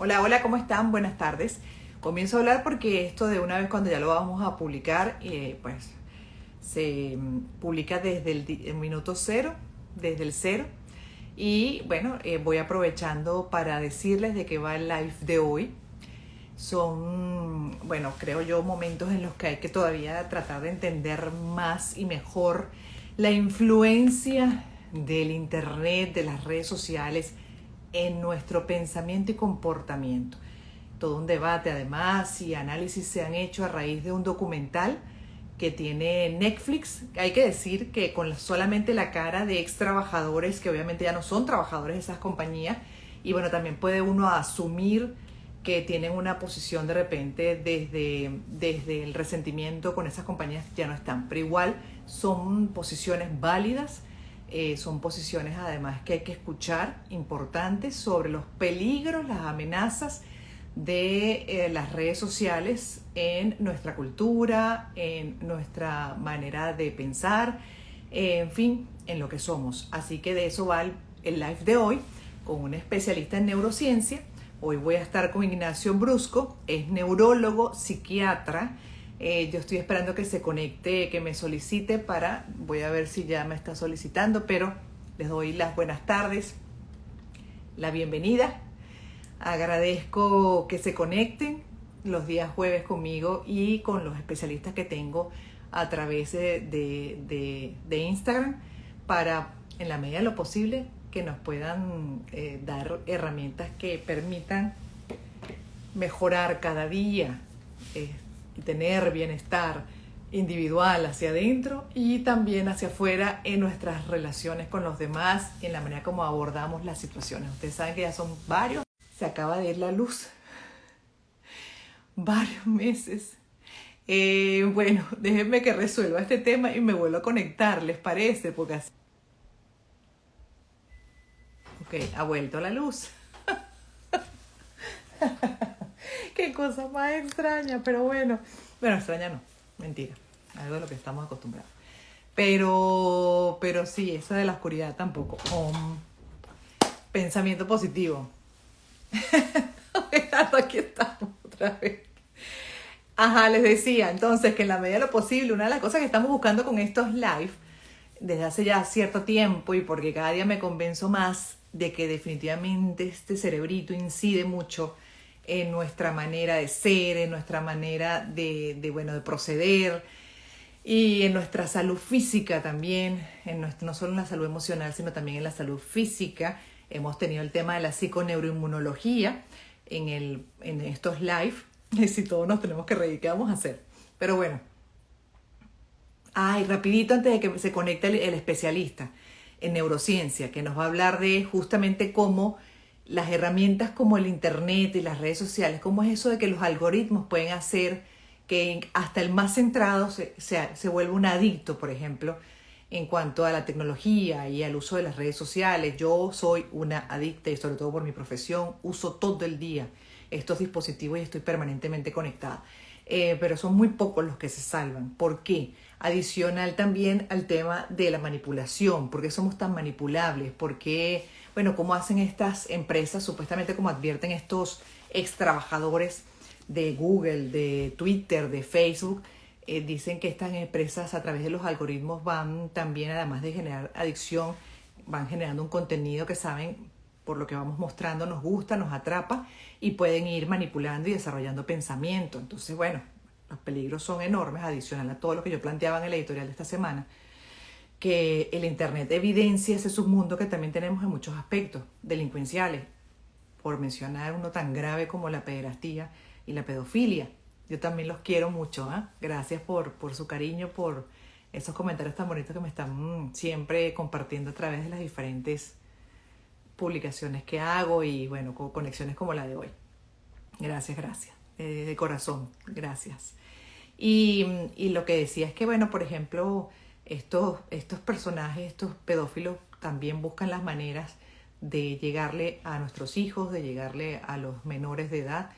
Hola, hola, ¿cómo están? Buenas tardes. Comienzo a hablar porque esto de una vez cuando ya lo vamos a publicar, pues se publica desde el minuto cero, desde el cero. Y bueno, voy aprovechando para decirles de qué va el live de hoy. Son, bueno, creo yo, momentos en los que hay que todavía tratar de entender más y mejor la influencia del internet, de las redes sociales en nuestro pensamiento y comportamiento. Todo un debate además y análisis se han hecho a raíz de un documental que tiene Netflix. Hay que decir que con solamente la cara de ex trabajadores, que obviamente ya no son trabajadores de esas compañías, y bueno, también puede uno asumir que tienen una posición de repente desde el resentimiento con esas compañías que ya no están, pero igual son posiciones válidas, son posiciones además que hay que escuchar, importantes, sobre los peligros, las amenazas de las redes sociales en nuestra cultura, en nuestra manera de pensar, en fin, en lo que somos. Así que de eso va el live de hoy con un especialista en neurociencia. Hoy voy a estar con Ignacio Brusco, es neurólogo, psiquiatra. Yo estoy esperando que se conecte, que me solicite voy a ver si ya me está solicitando, pero les doy las buenas tardes, la bienvenida. Agradezco que se conecten los días jueves conmigo y con los especialistas que tengo a través de Instagram para, en la medida de lo posible, que nos puedan dar herramientas que permitan mejorar cada día y tener bienestar individual hacia adentro y también hacia afuera en nuestras relaciones con los demás, en la manera como abordamos las situaciones. Ustedes saben que ya son varios, se acaba de ir la luz, varios meses. Bueno, déjenme que resuelva este tema y me vuelvo a conectar, ¿les parece? Porque así... Ok, ha vuelto la luz. Qué cosa más extraña, pero bueno. Bueno, extraña no, mentira. Algo de lo que estamos acostumbrados. Pero sí, esa de la oscuridad tampoco. Pensamiento positivo. Aquí estamos otra vez. Ajá, les decía entonces que en la medida de lo posible, una de las cosas que estamos buscando con estos live desde hace ya cierto tiempo, y porque cada día me convenzo más de que definitivamente este cerebrito incide mucho en nuestra manera de ser, en nuestra manera de proceder y en nuestra salud física también, no solo en la salud emocional, sino también en la salud física. Hemos tenido el tema de la psiconeuroinmunología en estos live, y si todos nos tenemos que reír, ¿qué vamos a hacer? Pero bueno, rapidito antes de que se conecte el especialista en neurociencia, que nos va a hablar de justamente cómo las herramientas como el internet y las redes sociales, cómo es eso de que los algoritmos pueden hacer que hasta el más centrado se vuelva un adicto, por ejemplo, en cuanto a la tecnología y al uso de las redes sociales. Yo soy una adicta y sobre todo por mi profesión, uso todo el día estos dispositivos y estoy permanentemente conectada. Pero son muy pocos los que se salvan. ¿Por qué? Adicional también al tema de la manipulación. ¿Por qué somos tan manipulables? ¿Por qué, bueno, cómo hacen estas empresas, supuestamente como advierten estos ex trabajadores de Google, de Twitter, de Facebook? Dicen que estas empresas a través de los algoritmos van también, además de generar adicción, van generando un contenido que saben, por lo que vamos mostrando, nos gusta, nos atrapa y pueden ir manipulando y desarrollando pensamiento. Entonces, bueno, los peligros son enormes, adicional a todo lo que yo planteaba en el editorial de esta semana, que el internet evidencia ese submundo que también tenemos en muchos aspectos delincuenciales, por mencionar uno tan grave como la pederastía y la pedofilia. Yo también los quiero mucho, ¿eh? Gracias por su cariño, por esos comentarios tan bonitos que me están siempre compartiendo a través de las diferentes publicaciones que hago y bueno, con conexiones como la de hoy. Gracias, de corazón, gracias. Y lo que decía es que, bueno, por ejemplo, estos personajes, estos pedófilos también buscan las maneras de llegarle a nuestros hijos, de llegarle a los menores de edad,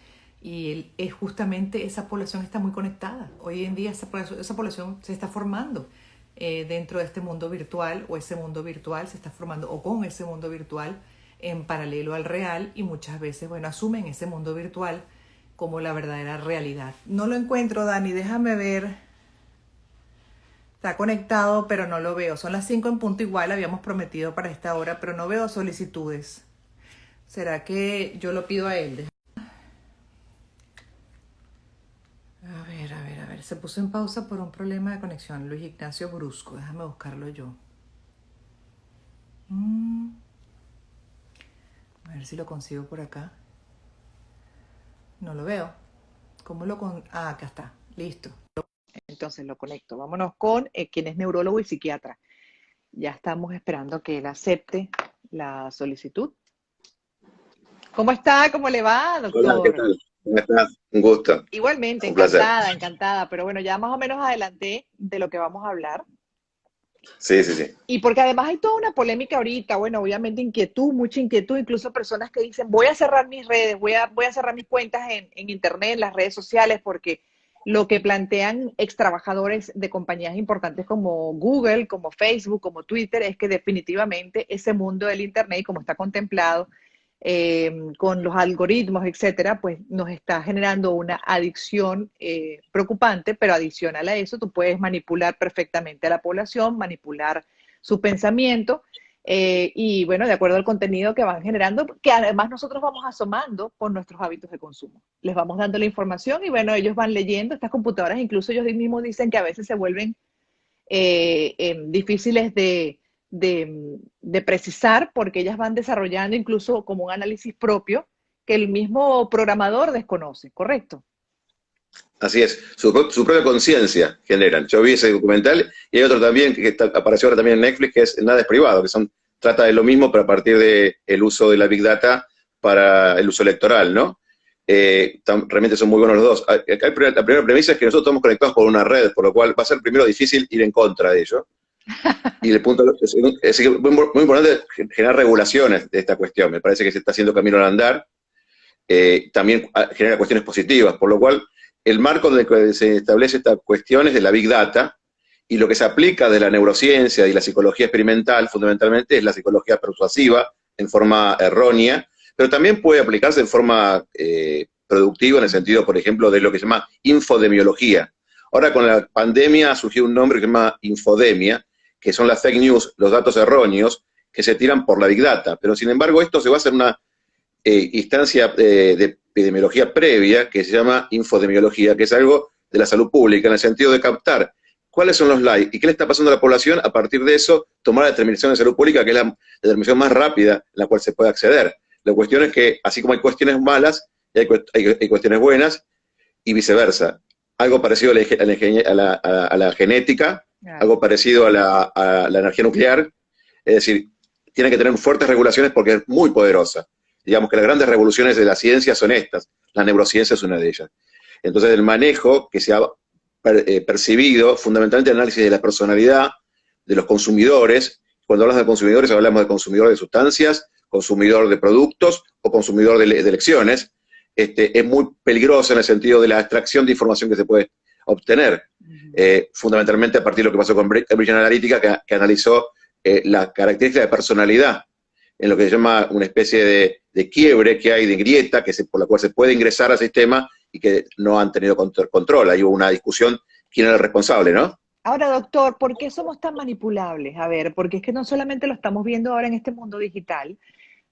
y es justamente esa población está muy conectada. Hoy en día esa población se está formando dentro de este mundo virtual, o ese mundo virtual se está formando, o con ese mundo virtual en paralelo al real y muchas veces, bueno, asumen ese mundo virtual como la verdadera realidad. No lo encuentro, Dani, déjame ver. Está conectado, pero no lo veo. Son las 5 en punto igual, habíamos prometido para esta hora, pero no veo solicitudes. ¿Será que yo lo pido a él? A ver. Se puso en pausa por un problema de conexión. Luis Ignacio Brusco. Déjame buscarlo yo. A ver si lo consigo por acá. No lo veo. ¿Cómo lo con...? Ah, acá está. Listo. Entonces lo conecto. Vámonos con quien es neurólogo y psiquiatra. Ya estamos esperando que él acepte la solicitud. ¿Cómo está? ¿Cómo le va, doctor? Hola, ¿qué tal? ¿Cómo estás? Un gusto. Igualmente, Un placer. encantada. Pero bueno, ya más o menos adelanté de lo que vamos a hablar. Sí, sí, sí. Y porque además hay toda una polémica ahorita, bueno, obviamente mucha inquietud, incluso personas que dicen, voy a cerrar mis redes, voy a cerrar mis cuentas en internet, en las redes sociales, porque lo que plantean ex trabajadores de compañías importantes como Google, como Facebook, como Twitter, es que definitivamente ese mundo del internet, como está contemplado, con los algoritmos, etcétera, pues nos está generando una adicción preocupante, pero adicional a eso, tú puedes manipular perfectamente a la población, manipular su pensamiento, y bueno, de acuerdo al contenido que van generando, que además nosotros vamos asomando por nuestros hábitos de consumo. Les vamos dando la información y bueno, ellos van leyendo estas computadoras, incluso ellos mismos dicen que a veces se vuelven difíciles de precisar porque ellas van desarrollando incluso como un análisis propio que el mismo programador desconoce, ¿correcto? Así es. Su propia conciencia generan. Yo vi ese documental y hay otro también que apareció ahora también en Netflix, que es Nada es privado, que trata de lo mismo, pero a partir del uso de la Big Data para el uso electoral, ¿no? Realmente son muy buenos los dos. Acá la primera premisa es que nosotros estamos conectados por una red, por lo cual va a ser primero difícil ir en contra de ello. Y el punto es muy importante generar regulaciones de esta cuestión. Me parece que se está haciendo camino al andar. También genera cuestiones positivas, por lo cual el marco donde se establece esta cuestión es de la Big Data, y lo que se aplica de la neurociencia y la psicología experimental, fundamentalmente, es la psicología persuasiva, en forma errónea, pero también puede aplicarse en forma productiva, en el sentido, por ejemplo, de lo que se llama infodemiología. Ahora, con la pandemia surgió un nombre que se llama infodemia, que son las fake news, los datos erróneos, que se tiran por la Big Data. Pero, sin embargo, esto se basa en una instancia de epidemiología previa que se llama infodemiología, que es algo de la salud pública, en el sentido de captar cuáles son los likes y qué le está pasando a la población, a partir de eso tomar la determinación de salud pública, que es la determinación más rápida en la cual se puede acceder. La cuestión es que, así como hay cuestiones malas, hay cuestiones buenas, y viceversa. Algo parecido a la genética, algo parecido a la energía nuclear, es decir, tiene que tener fuertes regulaciones porque es muy poderosa. Digamos que las grandes revoluciones de la ciencia son estas, la neurociencia es una de ellas. Entonces, el manejo que se ha percibido, fundamentalmente el análisis de la personalidad de los consumidores. Cuando hablamos de consumidores, hablamos de consumidor de sustancias, consumidor de productos o consumidor de elecciones. Es muy peligroso en el sentido de la extracción de información que se puede obtener, fundamentalmente a partir de lo que pasó con Cambridge Analytica, que analizó la característica de personalidad en lo que se llama una especie de quiebre que hay, de grieta, por la cual se puede ingresar al sistema y que no han tenido control. Ahí hubo una discusión, quién era el responsable, ¿no? Ahora, doctor, ¿por qué somos tan manipulables? A ver, porque es que no solamente lo estamos viendo ahora en este mundo digital,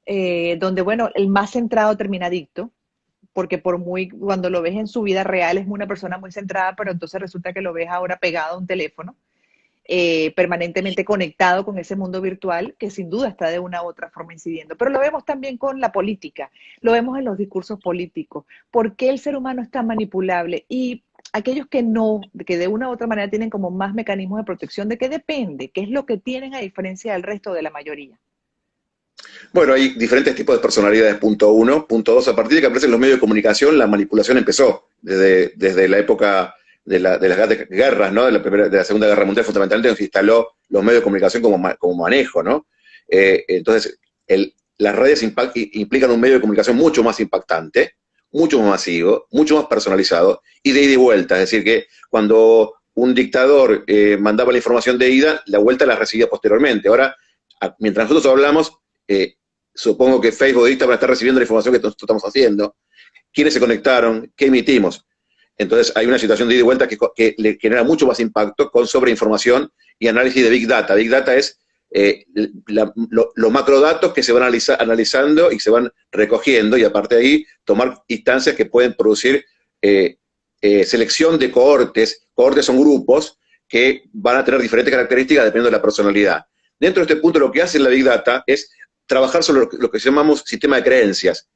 donde, bueno, el más centrado termina adicto, porque cuando lo ves en su vida real es una persona muy centrada, pero entonces resulta que lo ves ahora pegado a un teléfono, permanentemente conectado con ese mundo virtual que sin duda está de una u otra forma incidiendo. Pero lo vemos también con la política, lo vemos en los discursos políticos. ¿Por qué el ser humano es tan manipulable? Y aquellos que no, que de una u otra manera tienen como más mecanismos de protección, ¿de qué depende? ¿Qué es lo que tienen a diferencia del resto de la mayoría? Bueno, hay diferentes tipos de personalidades, punto uno. Punto dos, a partir de que aparecen los medios de comunicación, la manipulación empezó desde la época de las guerras, ¿no? De la Segunda Guerra Mundial, fundamentalmente, se instaló los medios de comunicación como manejo, ¿no? Entonces, las redes implican un medio de comunicación mucho más impactante, mucho más masivo, mucho más personalizado, y de ida y vuelta. Es decir, que cuando un dictador mandaba la información de ida, la vuelta la recibía posteriormente. Ahora, mientras nosotros hablamos, supongo que Facebook y Instagram están recibiendo la información que nosotros estamos haciendo, quiénes se conectaron, qué emitimos. Entonces hay una situación de ida y vuelta que le genera mucho más impacto con sobreinformación y análisis de Big Data. Big Data es los macrodatos que se van analizando y se van recogiendo, y aparte de ahí tomar instancias que pueden producir selección de cohortes. Cohortes son grupos que van a tener diferentes características dependiendo de la personalidad. Dentro de este punto, lo que hace la Big Data es trabajar sobre lo que llamamos sistema de creencias.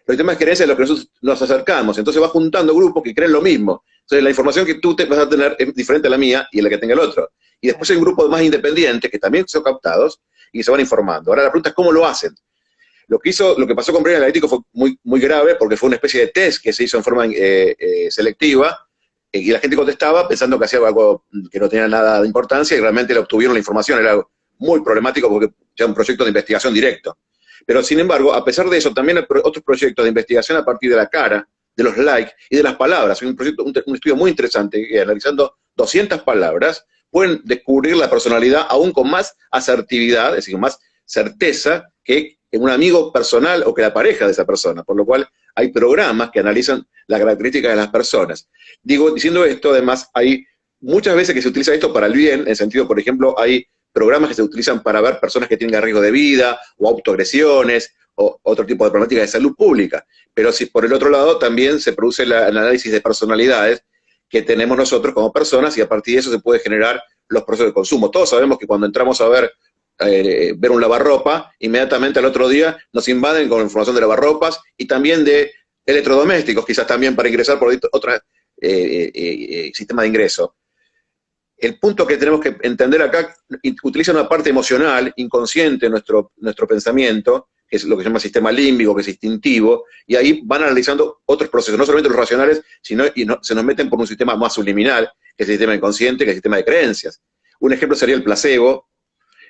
Los sistemas de creencias es lo que nosotros nos acercamos, entonces va juntando grupos que creen lo mismo. Entonces la información que tú vas a tener es diferente a la mía y a la que tenga el otro. Y después hay un grupo más independientes que también son captados y se van informando. Ahora la pregunta es cómo lo hacen. Lo que pasó con Brain Analytics fue muy grave, porque fue una especie de test que se hizo en forma selectiva, y la gente contestaba pensando que hacía algo que no tenía nada de importancia, y realmente le obtuvieron la información. Era muy problemático porque era un proyecto de investigación directo. Pero sin embargo, a pesar de eso, también hay otros proyectos de investigación a partir de la cara, de los likes y de las palabras. Hay un estudio muy interesante que, analizando 200 palabras, pueden descubrir la personalidad aún con más asertividad, es decir, con más certeza que un amigo personal o que la pareja de esa persona, por lo cual hay programas que analizan las características de las personas. Diciendo esto, además, hay muchas veces que se utiliza esto para el bien, en el sentido, por ejemplo, hay programas que se utilizan para ver personas que tienen riesgo de vida, o autoagresiones, o otro tipo de problemáticas de salud pública. Pero si por el otro lado también se produce el análisis de personalidades que tenemos nosotros como personas, y a partir de eso se puede generar los procesos de consumo. Todos sabemos que cuando entramos a ver un lavarropa, inmediatamente al otro día nos invaden con información de lavarropas y también de electrodomésticos, quizás también para ingresar por otros sistemas de ingreso. El punto que tenemos que entender acá utiliza una parte emocional, inconsciente, nuestro pensamiento, que es lo que se llama sistema límbico, que es instintivo, y ahí van analizando otros procesos, no solamente los racionales, sino se nos meten por un sistema más subliminal, que es el sistema inconsciente, que es el sistema de creencias. Un ejemplo sería el placebo.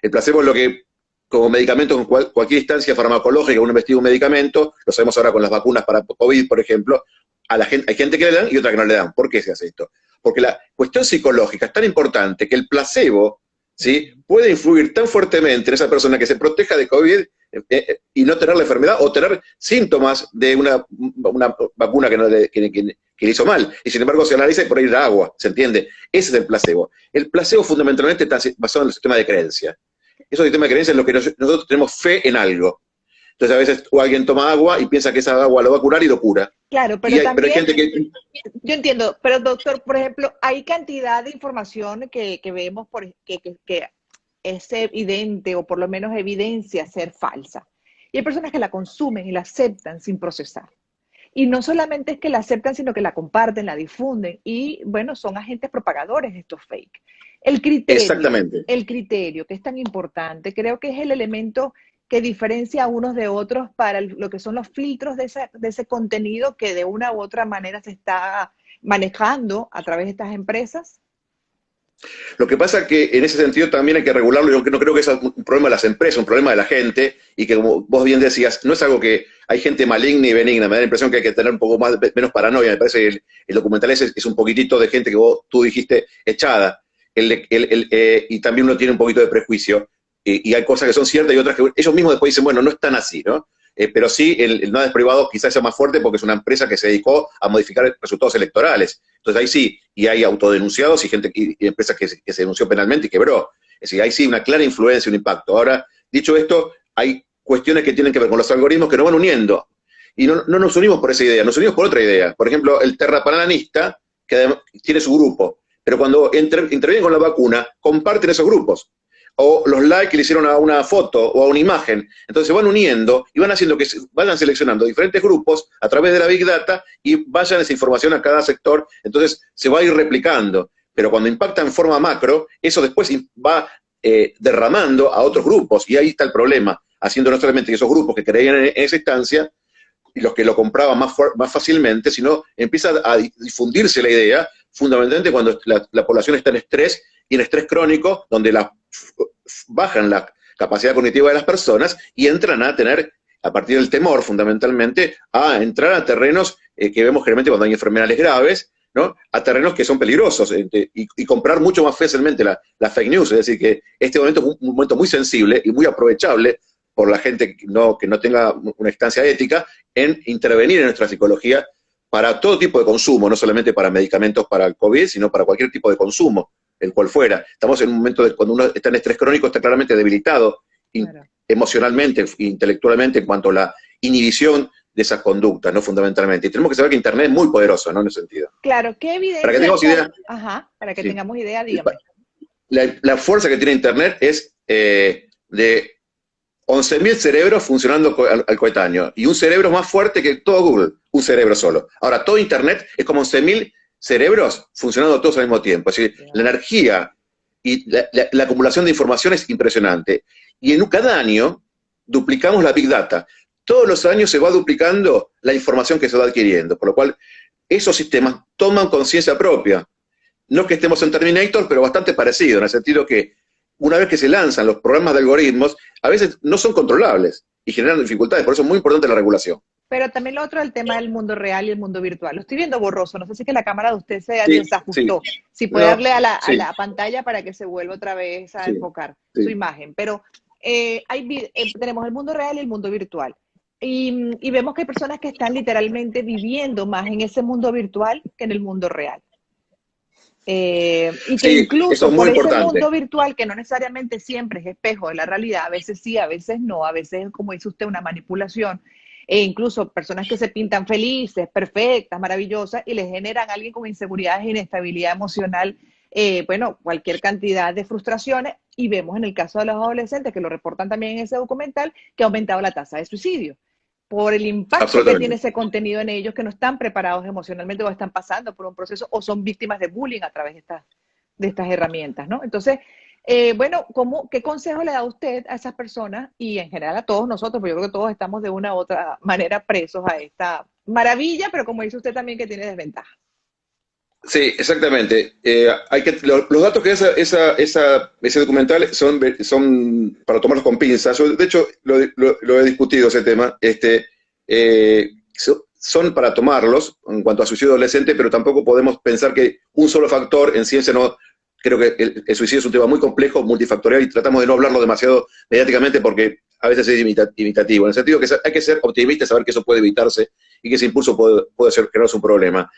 El placebo es lo que, como medicamento, en cualquier instancia farmacológica, uno investiga un medicamento, lo sabemos ahora con las vacunas para COVID, por ejemplo, hay gente que le dan y otra que no le dan. ¿Por qué se hace esto? Porque la cuestión psicológica es tan importante que el placebo, ¿sí?, puede influir tan fuertemente en esa persona que se proteja de COVID y no tener la enfermedad o tener síntomas de una vacuna que le hizo mal. Y sin embargo se analiza y por ahí da agua, ¿se entiende? Ese es el placebo. El placebo fundamentalmente está basado en el sistema de creencia. Esos sistemas de creencia es lo que nosotros tenemos fe en algo. Entonces a veces alguien toma agua y piensa que esa agua lo va a curar y lo cura. Claro, pero pero hay gente que... Yo entiendo, pero doctor, por ejemplo, hay cantidad de información que vemos que es evidente, o por lo menos evidencia ser falsa. Y hay personas que la consumen y la aceptan sin procesar. Y no solamente es que la aceptan, sino que la comparten, la difunden. Y bueno, son agentes propagadores de estos fake. Exactamente. El criterio, que es tan importante, creo que es el elemento que diferencia a unos de otros para lo que son los filtros de ese contenido que de una u otra manera se está manejando a través de estas empresas. Lo que pasa es que en ese sentido también hay que regularlo. Yo no creo que sea un problema de las empresas, un problema de la gente, y que, como vos bien decías, no es algo que hay gente maligna y benigna. Me da la impresión que hay que tener un poco menos paranoia. Me parece que el documental es un poquitito de gente que tú dijiste echada, y también uno tiene un poquito de prejuicio, y hay cosas que son ciertas y otras que ellos mismos después dicen, bueno, no están así, ¿no? Pero sí, el nada es privado quizás sea más fuerte porque es una empresa que se dedicó a modificar resultados electorales. Entonces ahí sí, y hay autodenunciados y empresas que se denunció penalmente y quebró. Es decir, ahí sí una clara influencia, un impacto. Ahora, dicho esto, hay cuestiones que tienen que ver con los algoritmos que nos van uniendo. Y no nos unimos por esa idea, nos unimos por otra idea. Por ejemplo, el terraplanista, que además tiene su grupo, pero cuando intervienen con la vacuna, comparten esos grupos. O los likes que le hicieron a una foto o a una imagen. Entonces se van uniendo y van haciendo que vayan seleccionando diferentes grupos a través de la Big Data y vayan esa información a cada sector. Entonces se va a ir replicando. Pero cuando impacta en forma macro, eso después va derramando a otros grupos. Y ahí está el problema, haciendo no solamente que esos grupos que creían en esa instancia y los que lo compraban más fácilmente, sino empieza a difundirse la idea, fundamentalmente cuando la población está en estrés, y en estrés crónico, donde bajan la capacidad cognitiva de las personas y entran a tener, a partir del temor fundamentalmente, a entrar a terrenos que vemos generalmente cuando hay enfermedades graves, ¿no?, a terrenos que son peligrosos, y comprar mucho más fácilmente la fake news. Es decir, que este momento es un momento muy sensible y muy aprovechable por la gente que no tenga una instancia ética en intervenir en nuestra psicología para todo tipo de consumo, no solamente para medicamentos para el COVID, sino para cualquier tipo de consumo, el cual fuera. Estamos en un momento de cuando uno está en estrés crónico, está claramente debilitado Claro. emocionalmente, intelectualmente, en cuanto a la inhibición de esas conductas, ¿no? Fundamentalmente. Y tenemos que saber que Internet es muy poderoso, ¿no? En ese sentido. Claro, ¿qué Para que evidencia? tengamos idea, Ajá, para que sí. tengamos idea, dígame. La fuerza que tiene Internet es de 11.000 cerebros funcionando al coetáneo, y un cerebro más fuerte que todo Google, un cerebro solo. Ahora, todo Internet es como 11.000 cerebros funcionando todos al mismo tiempo. Es decir, la energía y la acumulación de información es impresionante. Y cada año duplicamos la Big Data. Todos los años se va duplicando la información que se va adquiriendo, por lo cual esos sistemas toman conciencia propia. No que estemos en Terminator, pero bastante parecido, en el sentido que una vez que se lanzan los programas de algoritmos, a veces no son controlables y generan dificultades, por eso es muy importante la regulación. Pero también lo otro es el tema del mundo real y el mundo virtual. Lo estoy viendo borroso, no sé si es que la cámara de usted se desajustó. Sí. Si puede darle a la Sí. pantalla para que se vuelva otra vez a Sí. enfocar Sí. su imagen. Pero tenemos el mundo real y el mundo virtual. Y vemos que hay personas que están literalmente viviendo más en ese mundo virtual que en el mundo real. Y que Sí, eso incluso es muy por ese importante. mundo virtual, que no necesariamente siempre es espejo de la realidad, a veces sí, a veces no, a veces, como dice usted, una manipulación, e incluso personas que se pintan felices, perfectas, maravillosas, y les generan a alguien con inseguridades e inestabilidad emocional, bueno, cualquier cantidad de frustraciones, y vemos en el caso de los adolescentes, que lo reportan también en ese documental, que ha aumentado la tasa de suicidio por el impacto que tiene ese contenido en ellos, que no están preparados emocionalmente o están pasando por un proceso o son víctimas de bullying a través de estas herramientas, ¿no? Entonces, bueno, ¿qué consejo le da usted a esas personas y en general a todos nosotros? Porque yo creo que todos estamos de una u otra manera presos a esta maravilla, pero como dice usted también que tiene desventajas. Sí, exactamente. Los datos que da ese documental son para tomarlos con pinzas. Yo, de hecho, lo he discutido ese tema. Son para tomarlos en cuanto a suicidio adolescente, pero tampoco podemos pensar que un solo factor en ciencia no. Creo que el suicidio es un tema muy complejo, multifactorial, y tratamos de no hablarlo demasiado mediáticamente porque a veces es imitativo. En el sentido que hay que ser optimista y saber que eso puede evitarse y que ese impulso puede generarse un problema.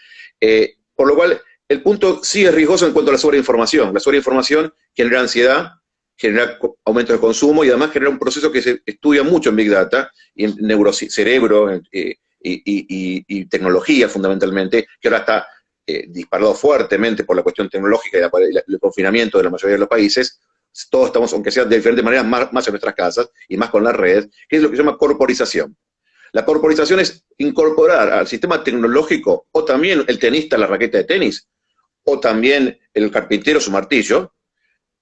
Por lo cual, el punto sí es riesgoso en cuanto a la sobreinformación. La sobreinformación genera ansiedad, genera aumento de consumo y además genera un proceso que se estudia mucho en Big Data y en neurocerebro y tecnología fundamentalmente, que ahora está disparado fuertemente por la cuestión tecnológica y el confinamiento de la mayoría de los países. Todos estamos, aunque sea de diferentes maneras, más en nuestras casas y más con las redes, que es lo que se llama corporización. La corporización es incorporar al sistema tecnológico, o también el tenista la raqueta de tenis, o también el carpintero su martillo,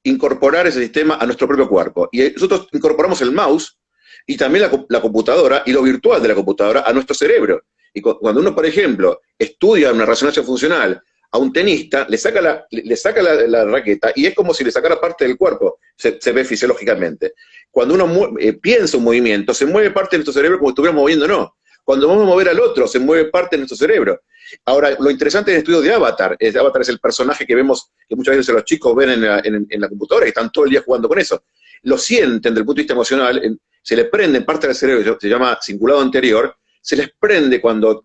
incorporar ese sistema a nuestro propio cuerpo. Y nosotros incorporamos el mouse y también la computadora y lo virtual de la computadora a nuestro cerebro. Y cuando uno, por ejemplo, estudia una resonancia funcional a un tenista, le saca la raqueta y es como si le sacara parte del cuerpo, se ve fisiológicamente. Cuando uno piensa un movimiento, se mueve parte de nuestro cerebro como si estuviéramos moviéndonos. Cuando vamos a mover al otro, se mueve parte de nuestro cerebro. Ahora, lo interesante del estudio de Avatar es el personaje que vemos, que muchas veces los chicos ven en la computadora, que están todo el día jugando con eso. Lo sienten desde el punto de vista emocional, se les prende parte del cerebro, se llama cingulado anterior, se les prende cuando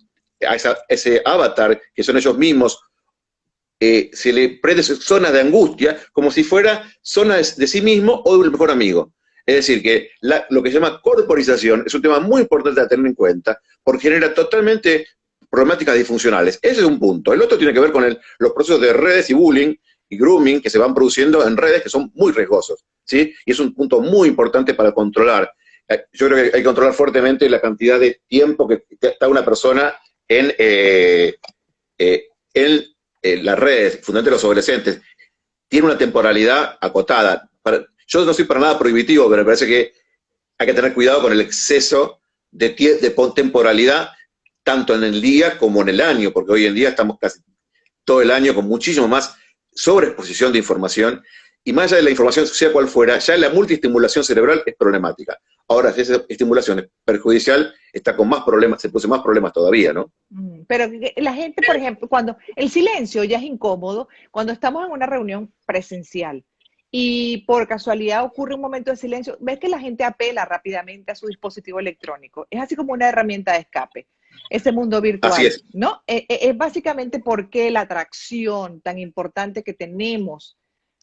a ese avatar, que son ellos mismos, se le prende zonas de angustia, como si fuera zonas de sí mismo o del mejor amigo. Es decir, que lo que se llama corporización es un tema muy importante a tener en cuenta, porque genera totalmente problemáticas disfuncionales. Ese es un punto. El otro tiene que ver con los procesos de redes y bullying y grooming que se van produciendo en redes que son muy riesgosos, ¿sí? Y es un punto muy importante para controlar. Yo creo que hay que controlar fuertemente la cantidad de tiempo que está una persona en las redes, fundamentalmente los adolescentes. Tiene una temporalidad acotada. Yo no soy para nada prohibitivo, pero me parece que hay que tener cuidado con el exceso de temporalidad, tanto en el día como en el año, porque hoy en día estamos casi todo el año con muchísimo más sobreexposición de información, y más allá de la información, sea cual fuera, ya la multiestimulación cerebral es problemática. Ahora, si esa estimulación es perjudicial, está con más problemas, se produce más problemas todavía, ¿no? Pero la gente, por ejemplo, cuando el silencio ya es incómodo, cuando estamos en una reunión presencial y por casualidad ocurre un momento de silencio, ves que la gente apela rápidamente a su dispositivo electrónico. Es así como una herramienta de escape, ese mundo Así virtual, es. ¿no? Es básicamente porque la atracción tan importante que tenemos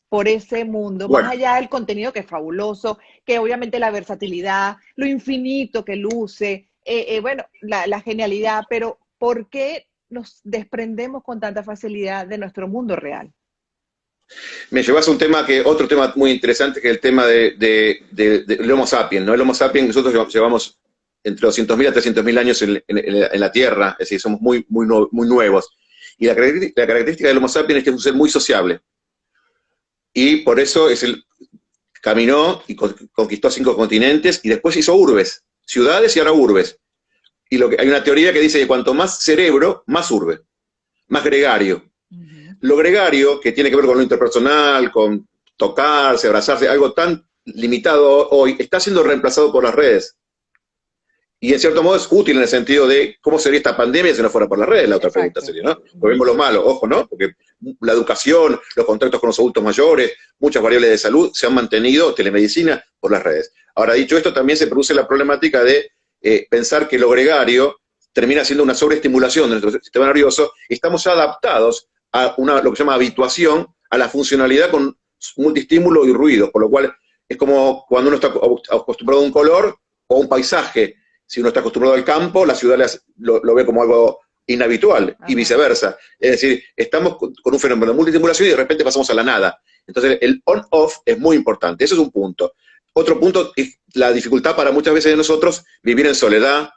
por ese mundo, más Bueno, allá del contenido que es fabuloso, que obviamente la versatilidad, lo infinito que luce, bueno, la genialidad, pero ¿por qué nos desprendemos con tanta facilidad de nuestro mundo real? me llevas a otro tema muy interesante, que es el tema del Homo sapiens, ¿no? El Homo sapiens, nosotros llevamos entre 200.000 a 300.000 años en la Tierra, es decir, somos muy nuevos. Y la característica del Homo sapiens es que es un ser muy sociable. Y por eso caminó y conquistó 5 continentes y después hizo urbes, ciudades y ahora urbes. Y hay una teoría que dice que cuanto más cerebro, más urbe, más gregario. Lo gregario, que tiene que ver con lo interpersonal, con tocarse, abrazarse, algo tan limitado hoy, está siendo reemplazado por las redes. Y en cierto modo es útil en el sentido de cómo sería esta pandemia si no fuera por las redes, la otra pregunta sería, ¿no? Pues vemos lo malo, ojo, ¿no? Porque la educación, los contactos con los adultos mayores, muchas variables de salud se han mantenido, telemedicina, por las redes. Ahora, dicho esto, también se produce la problemática de pensar que lo gregario termina siendo una sobreestimulación de nuestro sistema nervioso, y estamos adaptados a lo que se llama habituación, a la funcionalidad con multiestímulo y ruido, por lo cual es como cuando uno está acostumbrado a un color o un paisaje. Si uno está acostumbrado al campo, la ciudad lo ve como algo inhabitual, y viceversa. Es decir, estamos con un fenómeno de multiestimulación y de repente pasamos a la nada. Entonces, el on-off es muy importante. Eso es un punto. Otro punto es la dificultad para muchas veces de nosotros vivir en soledad,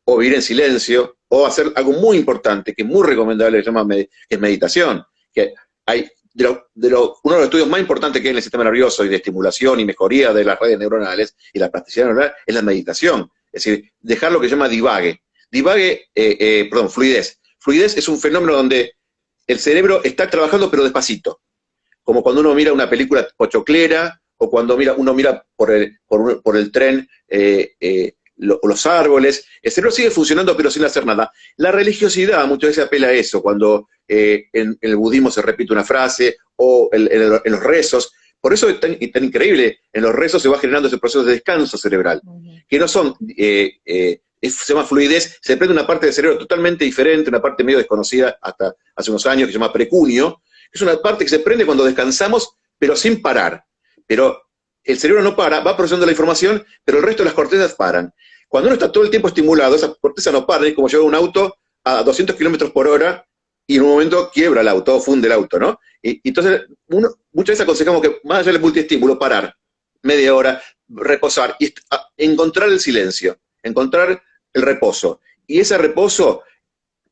o vivir en silencio, o hacer algo muy importante, que es muy recomendable, que es meditación. Que hay uno de los estudios más importantes que hay en el sistema nervioso y de estimulación y mejoría de las redes neuronales y la plasticidad neuronal es la meditación. Es decir, dejar lo que se llama divague. Fluidez. Fluidez es un fenómeno donde el cerebro está trabajando pero despacito. Como cuando uno mira una película pochoclera, o cuando uno mira por el tren los árboles. El cerebro sigue funcionando pero sin hacer nada. La religiosidad muchas veces apela a eso, cuando en el budismo se repite una frase, o en los rezos. Por eso es tan increíble, en los rezos se va generando ese proceso de descanso cerebral, que no son, se llama fluidez, se prende una parte del cerebro totalmente diferente, una parte medio desconocida hasta hace unos años, que se llama precunio, que es una parte que se prende cuando descansamos, pero sin parar. Pero el cerebro no para, va procesando la información, pero el resto de las cortezas paran. Cuando uno está todo el tiempo estimulado, esas cortezas no paran, es como llevar un auto a 200 kilómetros por hora, y en un momento quiebra el auto, funde el auto, ¿no? Y entonces, muchas veces aconsejamos que, más allá del multiestímulo, parar, media hora, reposar, y encontrar el silencio, encontrar el reposo. Y ese reposo,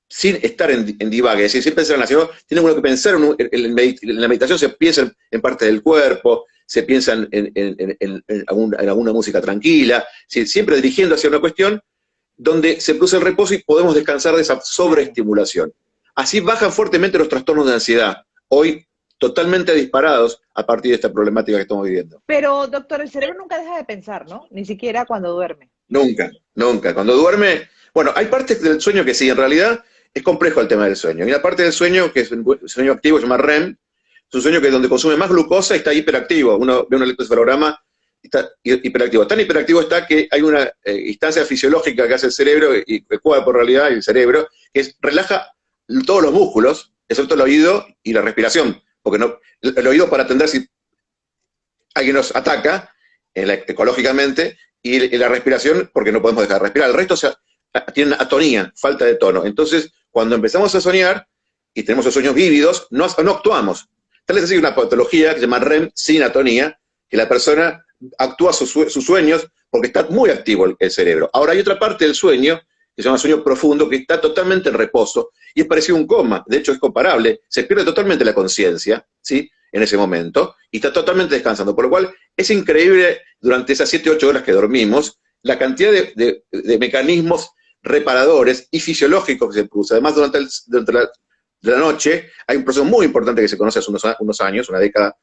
sin estar en divague, es decir, sin pensar en la sino, tiene uno que pensar en la meditación, se piensa en parte del cuerpo, se piensa en alguna música tranquila, siempre dirigiendo hacia una cuestión donde se produce el reposo y podemos descansar de esa sobreestimulación. Así bajan fuertemente los trastornos de ansiedad, hoy totalmente disparados a partir de esta problemática que estamos viviendo. Pero, doctor, el cerebro nunca deja de pensar, ¿no? Ni siquiera cuando duerme. Nunca, nunca. Cuando duerme, bueno, hay partes del sueño que sí, en realidad es complejo el tema del sueño. Hay una parte del sueño que es un sueño activo, se llama REM, es un sueño que es donde consume más glucosa y está hiperactivo. Uno ve un electroencefalograma, está hiperactivo. Tan hiperactivo está que hay una instancia fisiológica que hace el cerebro, y el cuerpo en realidad, y el cerebro, que relaja todos los músculos, excepto el oído y la respiración, porque el oído para atender si alguien nos ataca ecológicamente, y la respiración porque no podemos dejar de respirar. El resto tiene atonía, falta de tono. Entonces, cuando empezamos a soñar y tenemos los sueños vívidos, no actuamos. Tal vez así una patología que se llama REM sin atonía, que la persona actúa sus sueños porque está muy activo el cerebro. Ahora hay otra parte del sueño que se llama sueño profundo, que está totalmente en reposo, y es parecido a un coma, de hecho es comparable, se pierde totalmente la conciencia, ¿sí?, en ese momento, y está totalmente descansando, por lo cual es increíble durante esas 7 u 8 horas que dormimos, la cantidad de mecanismos reparadores y fisiológicos que se producen. Además, durante la noche hay un proceso muy importante que se conoce hace unos años, una década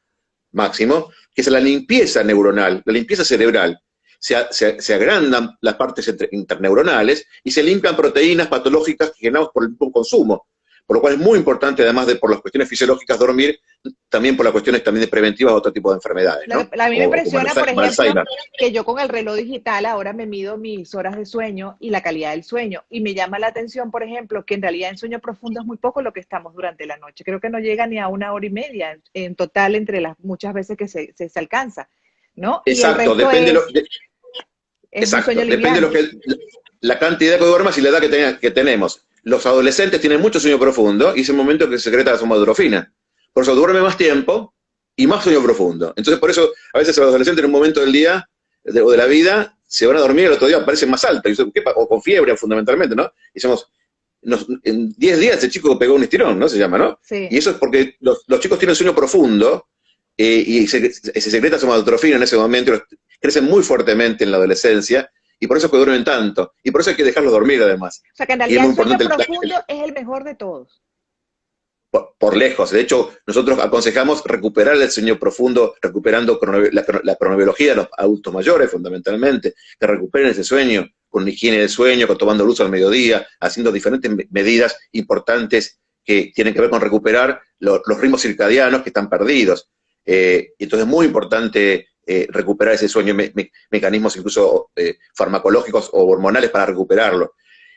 máximo, que es la limpieza neuronal, la limpieza cerebral. Se agrandan las partes interneuronales y se limpian proteínas patológicas que generamos por el consumo. Por lo cual es muy importante, además de por las cuestiones fisiológicas, dormir, también por las cuestiones también de preventivas de otro tipo de enfermedades, ¿no? A mí me impresiona, por ejemplo, Alzheimer. que yo con el reloj digital ahora me mido mis horas de sueño y la calidad del sueño. Y me llama la atención, por ejemplo, que en realidad en sueño profundo es muy poco lo que estamos durante la noche. Creo que no llega ni a 1 hora y media en total entre las muchas veces que se alcanza, ¿no? Exacto, y el resto depende es un sueño depende de liviano. lo que, la cantidad que duermas y la edad que tenemos. Los adolescentes tienen mucho sueño profundo y es el momento que se secreta la somatotropina. Por eso duerme más tiempo y más sueño profundo. Entonces, por eso, a veces los adolescentes en un momento del día o de la vida se van a dormir y el otro día aparecen más altos, o con fiebre fundamentalmente, ¿no? Y decimos, en 10 días ese chico pegó un estirón, ¿no? Se llama, ¿no? Sí. Y eso es porque los chicos tienen sueño profundo y se secreta somatotrofina en ese momento, crecen muy fuertemente en la adolescencia y por eso es que duermen tanto. Y por eso hay que dejarlos dormir además. O sea, que en Y es realidad muy el sueño importante profundo es el mejor de todos. por lejos. De hecho, nosotros aconsejamos recuperar el sueño profundo, recuperando la cronobiología de los adultos mayores, fundamentalmente, que recuperen ese sueño con higiene del sueño, con tomando luz al mediodía, haciendo diferentes medidas importantes que tienen que ver con recuperar los ritmos circadianos que están perdidos. Entonces es muy importante recuperar ese sueño, mecanismos incluso farmacológicos o hormonales para recuperarlo.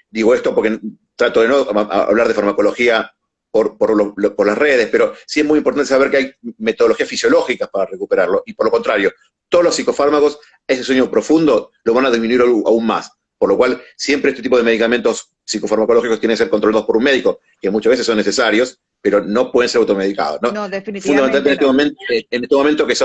Digo esto porque trato de no hablar de farmacología por las redes, pero sí es muy importante saber que hay metodologías fisiológicas para recuperarlo, y por lo contrario, todos los psicofármacos, ese sueño profundo, lo van a disminuir aún más, por lo cual siempre este tipo de medicamentos psicofarmacológicos tienen que ser controlados por un médico, que muchas veces son necesarios, pero no pueden ser automedicados, ¿no? No, definitivamente fundamentalmente en este momento que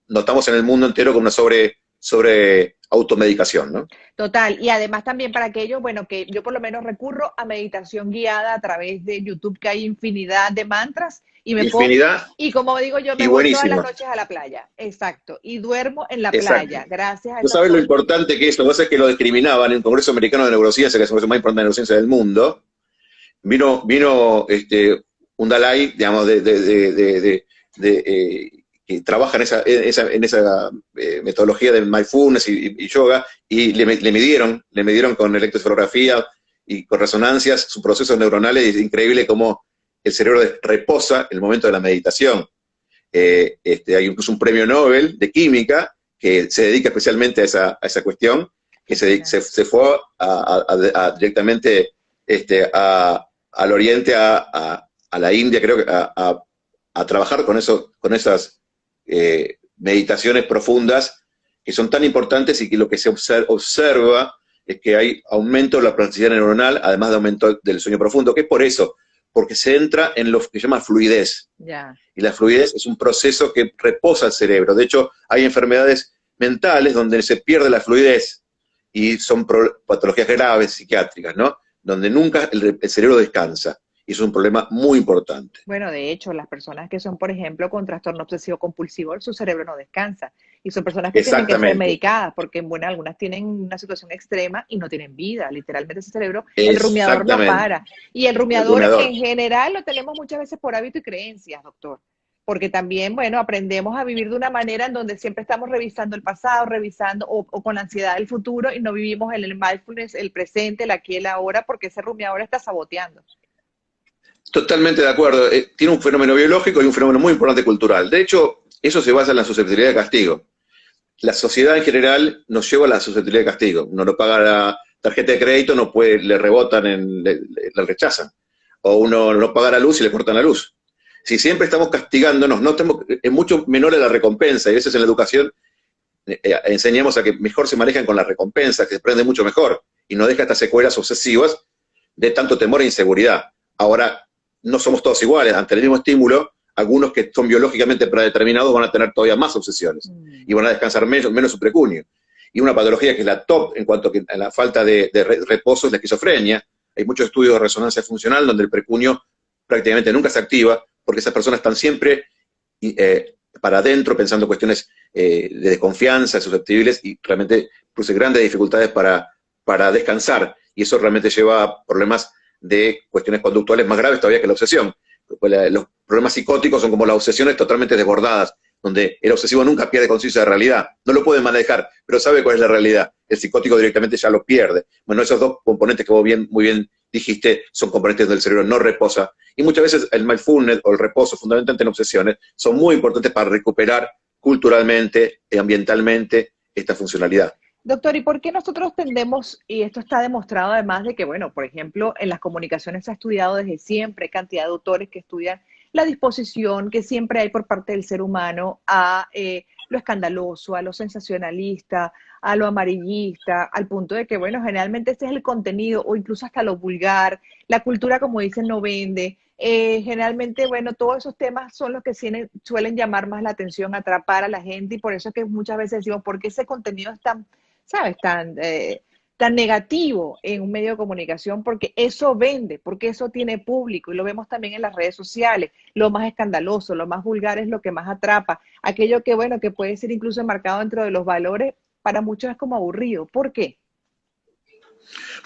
notamos en el mundo entero con una sobre automedicación, ¿no? Total, y además también para aquello, bueno, que yo por lo menos recurro a meditación guiada a través de YouTube, que hay infinidad de mantras, y Infinidad, y como digo yo, me y voy todas buenísimo. las noches a la playa, exacto, y duermo en la Exacto. playa, gracias a ¿Tú esas sabes lo cosas. importante que es? Lo que pasa es que lo discriminaban en el Congreso Americano de Neurociencia, que es el congreso más importante de neurociencia del mundo. Vino un Dalai, digamos, que trabaja en esa metodología de mindfulness y yoga, y le midieron con electroencefalografía y con resonancias sus procesos neuronales, y es increíble cómo el cerebro reposa en el momento de la meditación. Hay incluso un premio Nobel de química que se dedica especialmente a esa cuestión, que se fue directamente al oriente, a la India, creo que a trabajar con esas meditaciones profundas que son tan importantes, y que lo que se observa es que hay aumento de la plasticidad neuronal, además de aumento del sueño profundo, que es por eso, porque se entra en lo que se llama fluidez. Ya. Y la fluidez es un proceso que reposa el cerebro. De hecho, hay enfermedades mentales donde se pierde la fluidez y son patologías graves psiquiátricas, ¿no? Donde nunca el cerebro descansa. Y eso es un problema muy importante. Bueno, de hecho, las personas que son, por ejemplo, con trastorno obsesivo compulsivo, su cerebro no descansa. Y son personas que tienen que ser medicadas, porque bueno, algunas tienen una situación extrema y no tienen vida. Literalmente ese cerebro, el rumiador no para. Y el rumiador en general lo tenemos muchas veces por hábito y creencias, doctor. Porque también, bueno, aprendemos a vivir de una manera en donde siempre estamos revisando el pasado, o con la ansiedad del futuro, y no vivimos en el mindfulness, el presente, el aquí y el ahora, porque ese rumiador está saboteando. Totalmente de acuerdo. Tiene un fenómeno biológico y un fenómeno muy importante cultural. De hecho, eso se basa en la susceptibilidad de castigo. La sociedad en general nos lleva a la susceptibilidad de castigo. Uno no paga la tarjeta de crédito, le rebotan, le rechazan. O uno no paga la luz y le cortan la luz. Si siempre estamos castigándonos, es mucho menor la recompensa, y a veces en la educación enseñamos a que mejor se manejan con la recompensa, que se aprende mucho mejor, y no deja estas secuelas obsesivas de tanto temor e inseguridad. Ahora, no somos todos iguales. Ante el mismo estímulo, algunos que son biológicamente predeterminados van a tener todavía más obsesiones y van a descansar menos su precunio. Y una patología que es la top en cuanto a la falta de reposo es la esquizofrenia. Hay muchos estudios de resonancia funcional donde el precunio prácticamente nunca se activa, porque esas personas están siempre para adentro, pensando cuestiones de desconfianza, susceptibles, y realmente produce grandes dificultades para descansar. Y eso realmente lleva a problemas de cuestiones conductuales más graves todavía que la obsesión. Los problemas psicóticos son como las obsesiones totalmente desbordadas. donde el obsesivo nunca pierde conciencia de la realidad, no lo puede manejar, pero sabe cuál es la realidad. El psicótico directamente ya lo pierde. Bueno, esos dos componentes que vos muy bien dijiste son componentes donde el cerebro no reposa. Y muchas veces el mindfulness o el reposo, fundamentalmente en obsesiones, son muy importantes para recuperar culturalmente y ambientalmente esta funcionalidad. Doctor, ¿y por qué nosotros tendemos, y esto está demostrado además de que, bueno, por ejemplo, en las comunicaciones se ha estudiado desde siempre, hay cantidad de autores que estudian la disposición que siempre hay por parte del ser humano a lo escandaloso, a lo sensacionalista, a lo amarillista, al punto de que, bueno, generalmente este es el contenido, o incluso hasta lo vulgar, la cultura, como dicen, no vende. Generalmente, bueno, todos esos temas son los que suelen llamar más la atención, atrapar a la gente, y por eso es que muchas veces decimos, ¿por qué ese contenido es tan, sabes, tan negativo en un medio de comunicación? Porque eso vende, porque eso tiene público, y lo vemos también en las redes sociales. Lo más escandaloso, lo más vulgar es lo que más atrapa. Aquello que, bueno, que puede ser incluso enmarcado dentro de los valores, para muchos es como aburrido. ¿Por qué?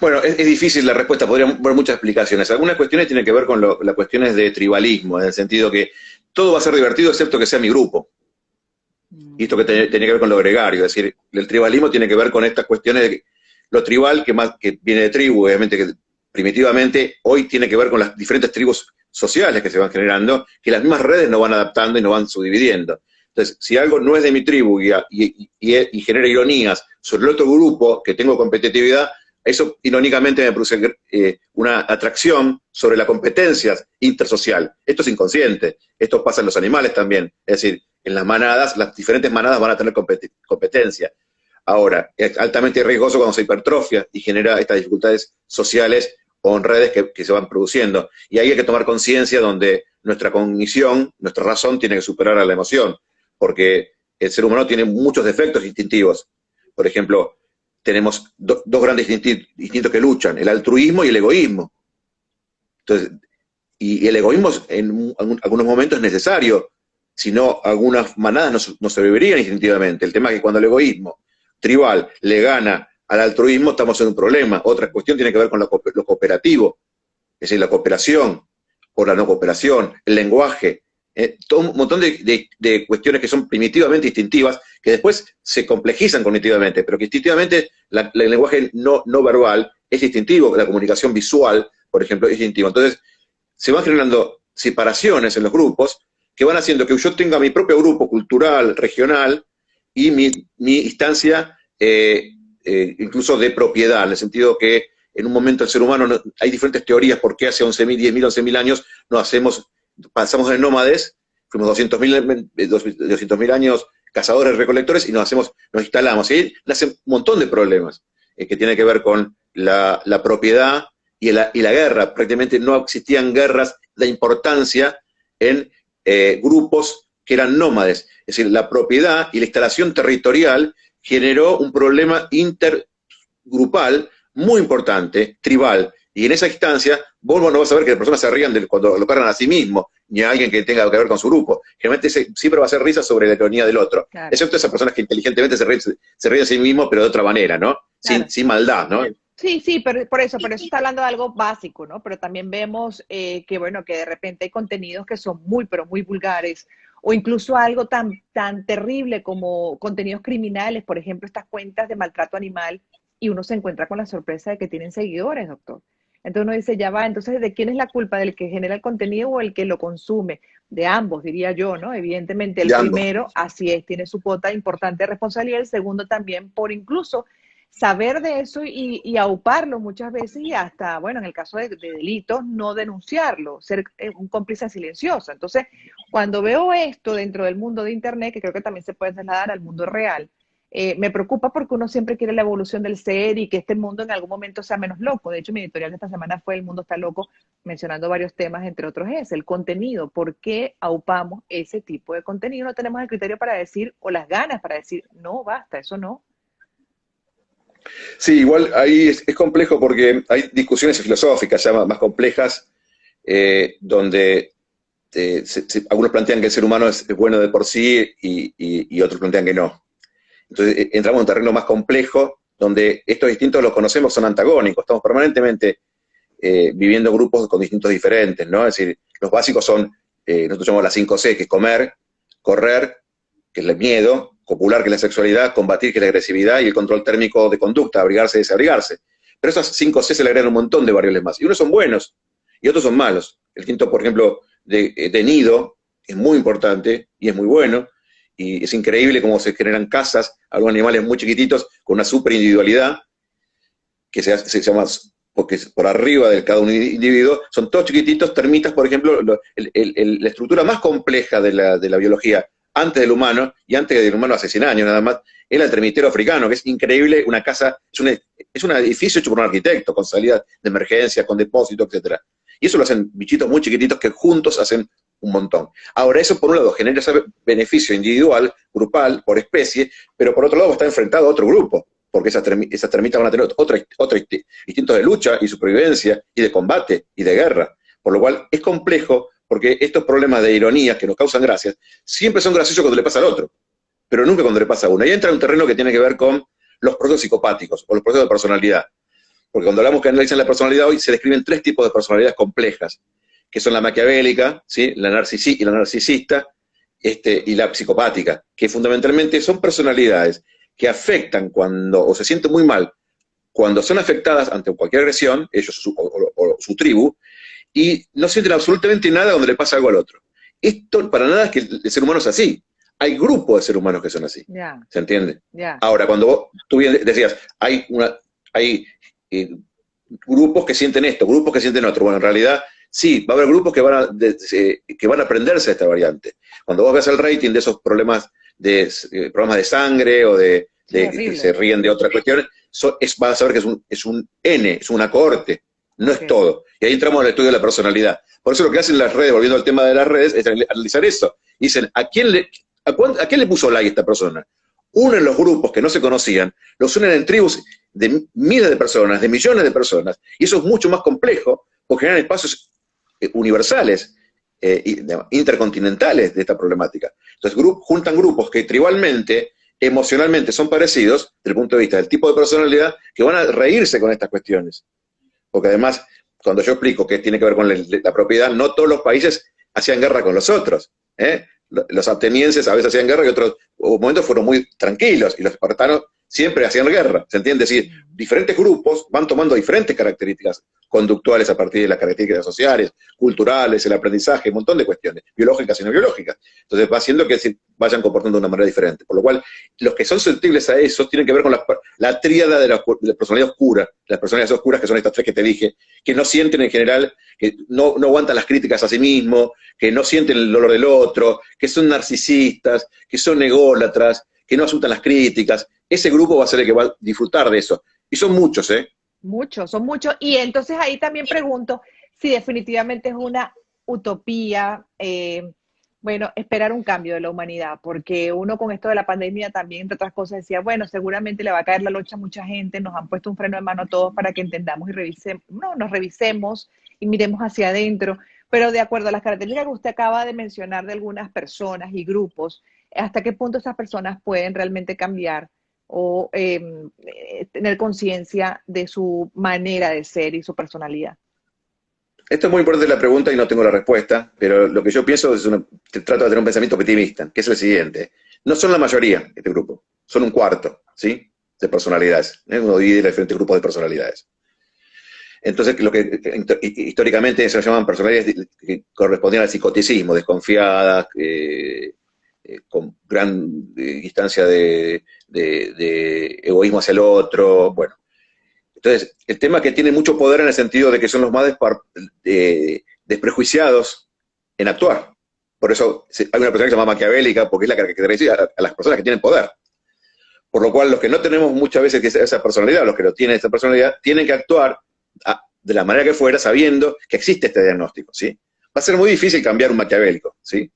Bueno, es difícil la respuesta, podría haber muchas explicaciones. Algunas cuestiones tienen que ver con las cuestiones de tribalismo, en el sentido que todo va a ser divertido excepto que sea mi grupo. Y esto que tiene que ver con lo gregario, es decir, el tribalismo tiene que ver con estas cuestiones de que lo tribal, que viene de tribu, obviamente, que primitivamente hoy tiene que ver con las diferentes tribus sociales que se van generando, que las mismas redes no van adaptando y no van subdividiendo. Entonces, si algo no es de mi tribu y genera ironías sobre el otro grupo que tengo competitividad, eso irónicamente me produce una atracción sobre la competencia intersocial. Esto es inconsciente, esto pasa en los animales también, es decir, en las manadas, las diferentes manadas van a tener competencia. Ahora, es altamente riesgoso cuando se hipertrofia y genera estas dificultades sociales o en redes que se van produciendo. Y ahí hay que tomar conciencia donde nuestra cognición, nuestra razón tiene que superar a la emoción, porque el ser humano tiene muchos defectos instintivos. Por ejemplo, tenemos dos grandes instintos que luchan, el altruismo y el egoísmo. Entonces, y el egoísmo en algunos momentos es necesario, si no, algunas manadas no sobrevivirían instintivamente. El tema es que cuando el egoísmo tribal le gana al altruismo, estamos en un problema. Otra cuestión tiene que ver con lo cooperativo, es decir, la cooperación o la no cooperación, el lenguaje, todo un montón de cuestiones que son primitivamente instintivas, que después se complejizan cognitivamente, pero que instintivamente el lenguaje no verbal es instintivo, la comunicación visual, por ejemplo, es instintiva. Entonces, se van generando separaciones en los grupos que van haciendo que yo tenga mi propio grupo cultural, regional, y mi instancia incluso de propiedad, en el sentido que en un momento el ser humano, hay diferentes teorías por qué hace 11.000, 10.000, 11.000 años pasamos de nómades, fuimos 200.000 años cazadores, recolectores, y nos instalamos. Y ahí nace un montón de problemas que tienen que ver con la propiedad y la guerra. Prácticamente no existían guerras de importancia en grupos que eran nómades. Es decir, la propiedad y la instalación territorial generó un problema intergrupal muy importante, tribal, y en esa instancia vos no vas a ver que las personas se rían cuando lo cargan a sí mismo, ni a alguien que tenga que ver con su grupo. Generalmente siempre va a ser risa sobre la ironía del otro, claro. Excepto esas personas que inteligentemente se ríen de sí mismo, pero de otra manera, ¿no? Claro. Sin maldad, ¿no? Sí, pero por eso está hablando de algo básico, ¿no? Pero también vemos que, bueno, que de repente hay contenidos que son muy, pero muy vulgares, o incluso algo tan terrible como contenidos criminales, por ejemplo, estas cuentas de maltrato animal, y uno se encuentra con la sorpresa de que tienen seguidores, doctor. Entonces uno dice, ya va, entonces, ¿de quién es la culpa? ¿Del que genera el contenido o el que lo consume? De ambos, diría yo, ¿no? Evidentemente el primero, así es, tiene su cuota importante de responsabilidad, el segundo también por incluso saber de eso y auparlo muchas veces, y hasta, bueno, en el caso de delitos, no denunciarlo, ser un cómplice silencioso. Entonces, cuando veo esto dentro del mundo de Internet, que creo que también se puede trasladar al mundo real, me preocupa porque uno siempre quiere la evolución del ser y que este mundo en algún momento sea menos loco. De hecho, mi editorial de esta semana fue El mundo está loco, mencionando varios temas, entre otros es el contenido. ¿Por qué aupamos ese tipo de contenido? No tenemos el criterio para decir, o las ganas para decir, no, basta, eso no. Sí, igual ahí es complejo porque hay discusiones filosóficas ya más complejas, donde algunos plantean que el ser humano es bueno de por sí y otros plantean que no. Entonces entramos en un terreno más complejo, donde estos distintos los conocemos, son antagónicos, estamos permanentemente viviendo grupos con distintos diferentes, ¿no? Es decir, los básicos son, nosotros llamamos las 5C, que es comer, correr, que es el miedo, copular, que es la sexualidad, combatir, que es la agresividad, y el control térmico de conducta, abrigarse y desabrigarse. Pero esas 5 C se le agregan un montón de variables más. Y unos son buenos y otros son malos. El quinto, por ejemplo, de nido, es muy importante y es muy bueno. Y es increíble cómo se generan casas, algunos animales muy chiquititos, con una super individualidad, que se llama, porque por arriba de cada un individuo, son todos chiquititos, termitas, por ejemplo, la estructura más compleja de la biología, antes del humano, y antes del humano hace 100 años nada más, era el termitero africano, que es increíble, una casa, es un edificio hecho por un arquitecto, con salida de emergencia, con depósito, etcétera. Y eso lo hacen bichitos muy chiquititos que juntos hacen un montón. Ahora, eso por un lado genera ese beneficio individual, grupal, por especie, pero por otro lado está enfrentado a otro grupo, porque esas termitas van a tener otro instinto de lucha y supervivencia, y de combate, y de guerra. Por lo cual es complejo, porque estos problemas de ironía que nos causan gracias, siempre son graciosos cuando le pasa al otro, pero nunca cuando le pasa a uno. Y entra en un terreno que tiene que ver con los procesos psicopáticos, o los procesos de personalidad. Porque cuando hablamos que analizan la personalidad hoy, se describen 3 tipos de personalidades complejas, que son la maquiavélica, ¿sí? La narcisista, y la psicopática, que fundamentalmente son personalidades que afectan o se sienten muy mal cuando son afectadas ante cualquier agresión, ellos o su tribu, y no sienten absolutamente nada cuando le pasa algo al otro. Esto para nada es que el ser humano es así. Hay grupos de seres humanos que son así. Ya, ¿Se entiende? ya. Ahora, cuando tú bien decías, hay grupos que sienten esto, grupos que sienten otro. Bueno, en realidad, sí, va a haber grupos que van a aprenderse a esta variante. Cuando vos ves el rating de esos problemas de sangre o que se ríen de otras cuestiones, vas a saber que es un N, es una cohorte, no es todo. Y ahí entramos al estudio de la personalidad. Por eso lo que hacen las redes, volviendo al tema de las redes, es analizar eso. Dicen, ¿a quién le puso like esta persona? Unen los grupos que no se conocían, los unen en tribus de miles de personas, de millones de personas, y eso es mucho más complejo, porque generan espacios universales, intercontinentales de esta problemática. Entonces juntan grupos que tribalmente, emocionalmente son parecidos, desde el punto de vista del tipo de personalidad, que van a reírse con estas cuestiones. Porque además, cuando yo explico que tiene que ver con la propiedad, no todos los países hacían guerra con los otros, ¿eh? Los atenienses a veces hacían guerra y otros momentos fueron muy tranquilos, y los espartanos siempre hacían guerra, ¿se entiende? Es decir, diferentes grupos van tomando diferentes características conductuales a partir de las características sociales, culturales, el aprendizaje, un montón de cuestiones, biológicas y no biológicas. Entonces va haciendo que se vayan comportando de una manera diferente. Por lo cual, los que son susceptibles a eso tienen que ver con la tríada de la personalidad oscura, las personalidades oscuras, que son estas 3 que te dije, que no sienten en general, que no aguantan las críticas a sí mismos, que no sienten el dolor del otro, que son narcisistas, que son ególatras, que no asuntan las críticas. Ese grupo va a ser el que va a disfrutar de eso. Y son muchos, ¿eh? Muchos, son muchos. Y entonces ahí también pregunto si definitivamente es una utopía, bueno, esperar un cambio de la humanidad, porque uno con esto de la pandemia también, entre otras cosas, decía, bueno, seguramente le va a caer la locha a mucha gente, nos han puesto un freno de mano a todos para que entendamos y nos revisemos y miremos hacia adentro, pero de acuerdo a las características que usted acaba de mencionar de algunas personas y grupos, ¿hasta qué punto esas personas pueden realmente cambiar o tener conciencia de su manera de ser y su personalidad? Esto es muy importante la pregunta y no tengo la respuesta, pero lo que yo pienso trato de tener un pensamiento optimista, que es el siguiente. No son la mayoría este grupo, son un cuarto, ¿sí? De personalidades. Uno divide los diferentes grupos de personalidades. Entonces, lo que históricamente se llaman personalidades que correspondían al psicoticismo, desconfiadas, con gran distancia de egoísmo hacia el otro, bueno. Entonces, el tema es que tiene mucho poder en el sentido de que son los más desprejuiciados en actuar. Por eso hay una persona que se llama maquiavélica, porque es la que caracteriza a las personas que tienen poder. Por lo cual, los que no tenemos muchas veces esa personalidad, los que no tienen esa personalidad, tienen que actuar de la manera que fuera, sabiendo que existe este diagnóstico, ¿sí? Va a ser muy difícil cambiar un maquiavélico, ¿sí?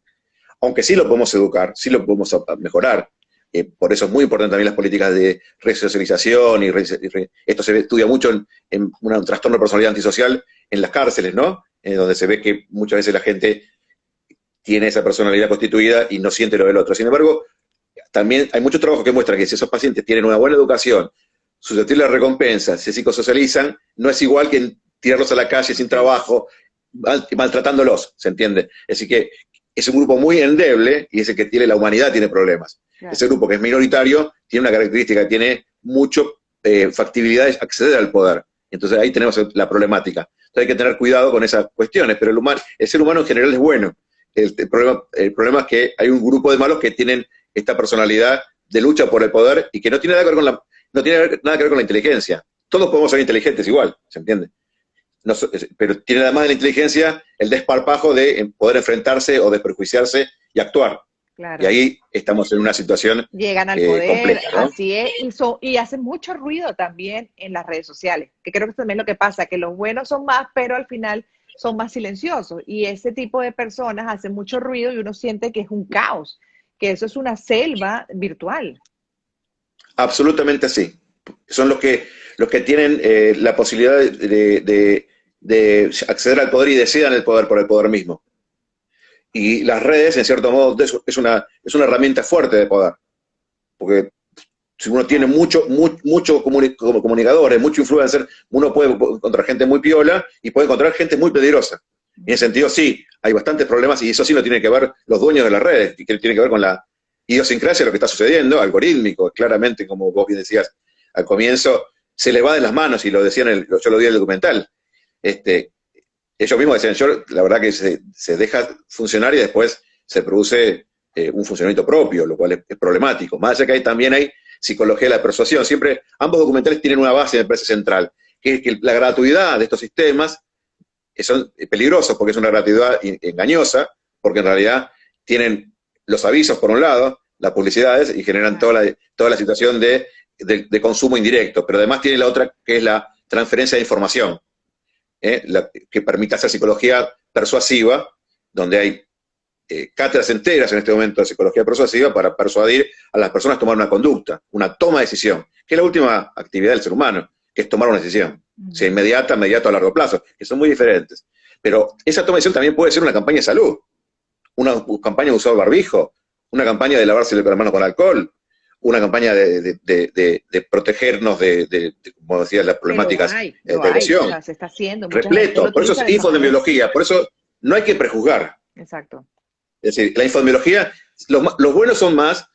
Aunque sí lo podemos educar, sí lo podemos mejorar. Por eso es muy importante también las políticas de resocialización, esto se estudia mucho en un trastorno de personalidad antisocial en las cárceles, ¿no? Donde se ve que muchas veces la gente tiene esa personalidad constituida y no siente lo del otro. Sin embargo, también hay muchos trabajos que muestran que si esos pacientes tienen una buena educación, susceptibles a recompensas, se psicosocializan, no es igual que tirarlos a la calle sin trabajo, maltratándolos, ¿se entiende? Así que es un grupo muy endeble y es el que tiene la humanidad, tiene problemas. Claro. Ese grupo que es minoritario tiene una característica, tiene mucho factibilidad de acceder al poder. Entonces ahí tenemos la problemática. Entonces hay que tener cuidado con esas cuestiones, pero el ser humano en general es bueno. El problema es que hay un grupo de malos que tienen esta personalidad de lucha por el poder y que no tiene nada que ver con no tiene nada que ver con la inteligencia. Todos podemos ser inteligentes igual, ¿se entiende? No, pero tiene además de la inteligencia el desparpajo de poder enfrentarse o de prejuiciarse y actuar. Claro. Y ahí estamos en una situación llegan al poder, compleja, ¿no? así es, y hacen mucho ruido también en las redes sociales, que creo que también es lo que pasa, que los buenos son más, pero al final son más silenciosos, y ese tipo de personas hacen mucho ruido y uno siente que es un caos, que eso es una selva virtual. Absolutamente sí. Son los que tienen la posibilidad de acceder al poder y desean el poder por el poder mismo. Y las redes, en cierto modo, es una herramienta fuerte de poder. Porque si uno tiene mucho comunicadores, mucho influencer, uno puede encontrar gente muy piola y puede encontrar gente muy peligrosa. En ese sentido, sí, hay bastantes problemas y eso sí no tiene que ver los dueños de las redes, que tiene que ver con la idiosincrasia de lo que está sucediendo, algorítmico, claramente, como vos bien decías al comienzo, se les va de las manos, y lo decían, yo lo vi en el documental. Ellos mismos decían, la verdad que se deja funcionar y después se produce un funcionamiento propio, lo cual es problemático. Más allá que también hay psicología de la persuasión. Siempre, ambos documentales tienen una base, me parece, central, que es que la gratuidad de estos sistemas son peligrosos porque es una gratuidad engañosa, porque en realidad tienen los avisos por un lado, las publicidades, y generan toda la situación de consumo indirecto, pero además tiene la otra, que es la transferencia de información, que permite hacer psicología persuasiva, donde hay cátedras enteras en este momento de psicología persuasiva para persuadir a las personas a tomar una conducta, una toma de decisión, que es la última actividad del ser humano, que es tomar una decisión, sea inmediata, a largo plazo, que son muy diferentes. Pero esa toma de decisión también puede ser una campaña de salud, una campaña de usar barbijo, una campaña de lavarse las manos con alcohol, una campaña de protegernos como decía, las problemáticas de agresión. O sea, se está haciendo. Repleto, por eso es infodemiología, por eso no hay que prejuzgar. Exacto. Es decir, la infodemiología, los buenos son más,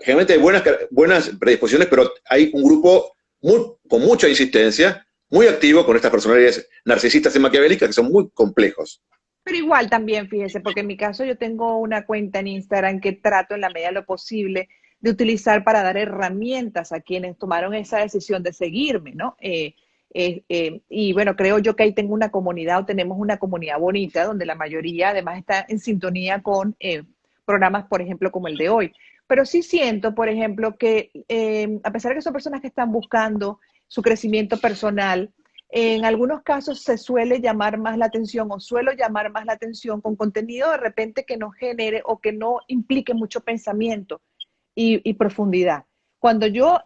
generalmente hay buenas predisposiciones, pero hay un grupo con mucha insistencia, muy activo, con estas personalidades narcisistas y maquiavélicas que son muy complejos. Pero igual también, fíjese, porque en mi caso yo tengo una cuenta en Instagram que trato en la medida de lo posible de utilizar para dar herramientas a quienes tomaron esa decisión de seguirme, ¿no? Y bueno, creo yo que ahí tengo una comunidad, o tenemos una comunidad bonita, donde la mayoría además está en sintonía con programas, por ejemplo, como el de hoy. Pero sí siento, por ejemplo, que a pesar de que son personas que están buscando su crecimiento personal, en algunos casos se suele llamar más la atención, o suelo llamar más la atención con contenido de repente que no genere o que no implique mucho pensamiento y profundidad. Cuando yo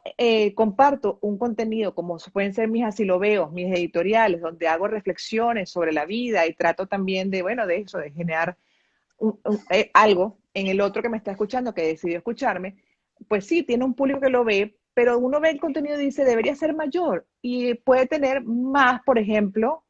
comparto un contenido, como pueden ser mis Así lo veo, mis editoriales, donde hago reflexiones sobre la vida y trato también de, bueno, de eso, de generar algo en el otro que me está escuchando, que decidió escucharme, pues sí, tiene un público que lo ve, pero uno ve el contenido y dice, debería ser mayor, y puede tener más, por ejemplo,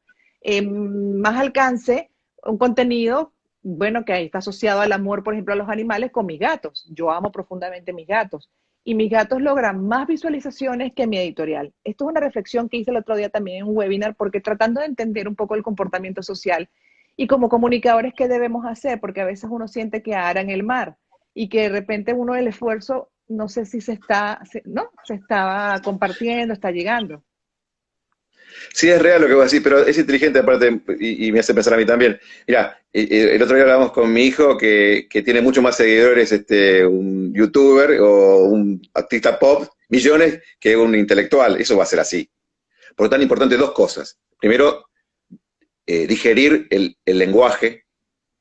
más alcance, un contenido, bueno, que ahí está asociado al amor, por ejemplo, a los animales, con mis gatos. Yo amo profundamente mis gatos, y mis gatos logran más visualizaciones que mi editorial. Esto es una reflexión que hice el otro día también en un webinar, porque tratando de entender un poco el comportamiento social, y como comunicadores, ¿qué debemos hacer? Porque a veces uno siente que ara en el mar, y que de repente uno el esfuerzo, no sé si se está compartiendo, está llegando. Sí, es real lo que vos decís, pero es inteligente aparte, y me hace pensar a mí también. Mira, el otro día hablábamos con mi hijo que tiene mucho más seguidores, un youtuber o un artista pop, millones, que un intelectual. Eso va a ser así. Por lo tan importante, dos cosas. Primero, digerir el lenguaje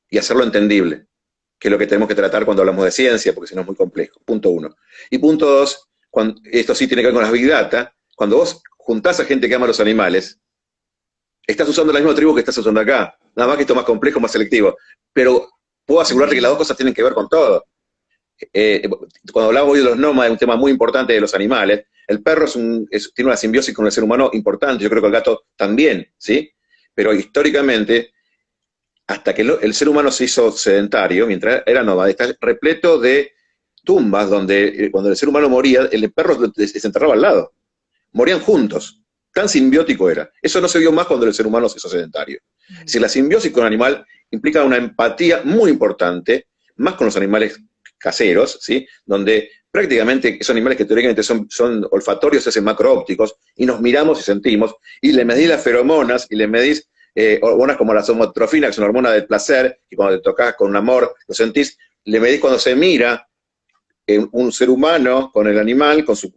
y hacerlo entendible, que es lo que tenemos que tratar cuando hablamos de ciencia, porque si no es muy complejo. Punto uno. Y punto dos, esto sí tiene que ver con las Big Data, cuando vos juntás a gente que ama a los animales, estás usando la misma tribu que estás usando acá, nada más que esto más complejo, más selectivo. Pero puedo asegurarte que las dos cosas tienen que ver con todo. Cuando hablamos hoy de los nómadas, es un tema muy importante de los animales. El perro tiene una simbiosis con el ser humano importante, yo creo que el gato también, ¿sí? Pero históricamente hasta que el ser humano se hizo sedentario, mientras era nómada, está repleto de tumbas donde cuando el ser humano moría, el perro se enterraba al lado. Morían juntos. Tan simbiótico era. Eso no se vio más cuando el ser humano se hizo sedentario. Si la simbiosis con el animal implica una empatía muy importante, más con los animales caseros, ¿sí? Donde prácticamente esos animales que teóricamente son olfatorios, se hacen macroópticos, y nos miramos y sentimos, y le medís las feromonas, y le medís hormonas como la somatrofina, que es una hormona del placer, y cuando te tocas con un amor, lo sentís, le medís cuando se mira un ser humano con el animal, con su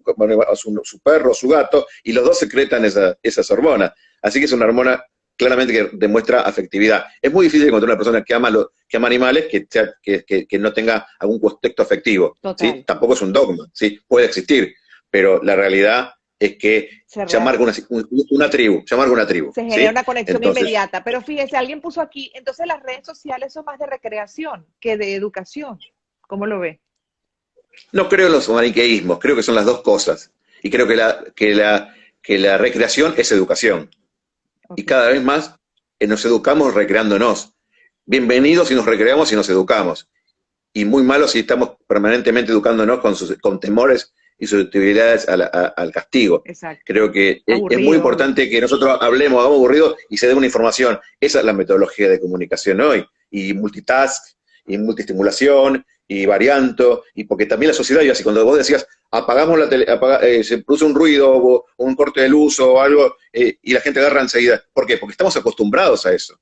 perro, su gato, y los dos secretan esas hormonas. Así que es una hormona claramente que demuestra afectividad. Es muy difícil encontrar una persona que ama animales que no tenga algún contexto afectivo. ¿Sí? Tampoco es un dogma, ¿sí? Puede existir, pero la realidad es que ya marca una tribu. Se genera una conexión inmediata. Pero fíjese, alguien puso aquí, entonces las redes sociales son más de recreación que de educación. ¿Cómo lo ve? No creo en los maniqueísmos, creo que son las dos cosas. Y creo que la recreación es educación. Okay. Y cada vez más nos educamos recreándonos. Bienvenidos si nos recreamos y nos educamos. Y muy malos si estamos permanentemente educándonos con temores y susceptibilidades al castigo. Exacto. Creo que es muy importante que nosotros hablemos, hagamos aburrido y se dé una información. Esa es la metodología de comunicación hoy. Y multitask, y multiestimulación, y varianto, y porque también la sociedad, y así cuando vos decías, apagamos la tele, se produce un ruido, o un corte de luz, o algo, y la gente agarra enseguida. ¿Por qué? Porque estamos acostumbrados a eso.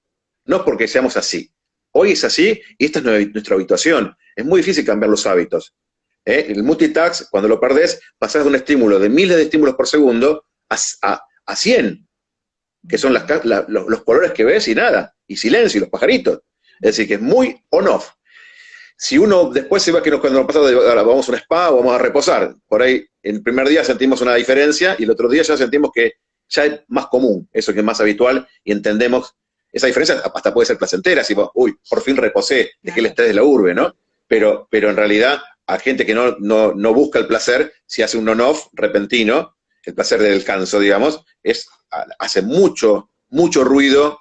No es porque seamos así. Hoy es así, y esta es nuestra habituación. Es muy difícil cambiar los hábitos. El multitask, cuando lo perdés, pasás de un estímulo de miles de estímulos por segundo a 100, que son los colores que ves y nada, y silencio, y los pajaritos. Es decir, que es muy on-off. Si uno después se va que cuando nos pasa, ahora vamos a un spa o vamos a reposar, por ahí el primer día sentimos una diferencia y el otro día ya sentimos que ya es más común, eso que es más habitual, y entendemos esa diferencia, hasta puede ser placentera, si vos, uy, por fin reposé, dejé el estrés de la urbe, ¿no? Pero en realidad, a gente que no busca el placer, si hace un on-off repentino, el placer del descanso, digamos, hace mucho ruido,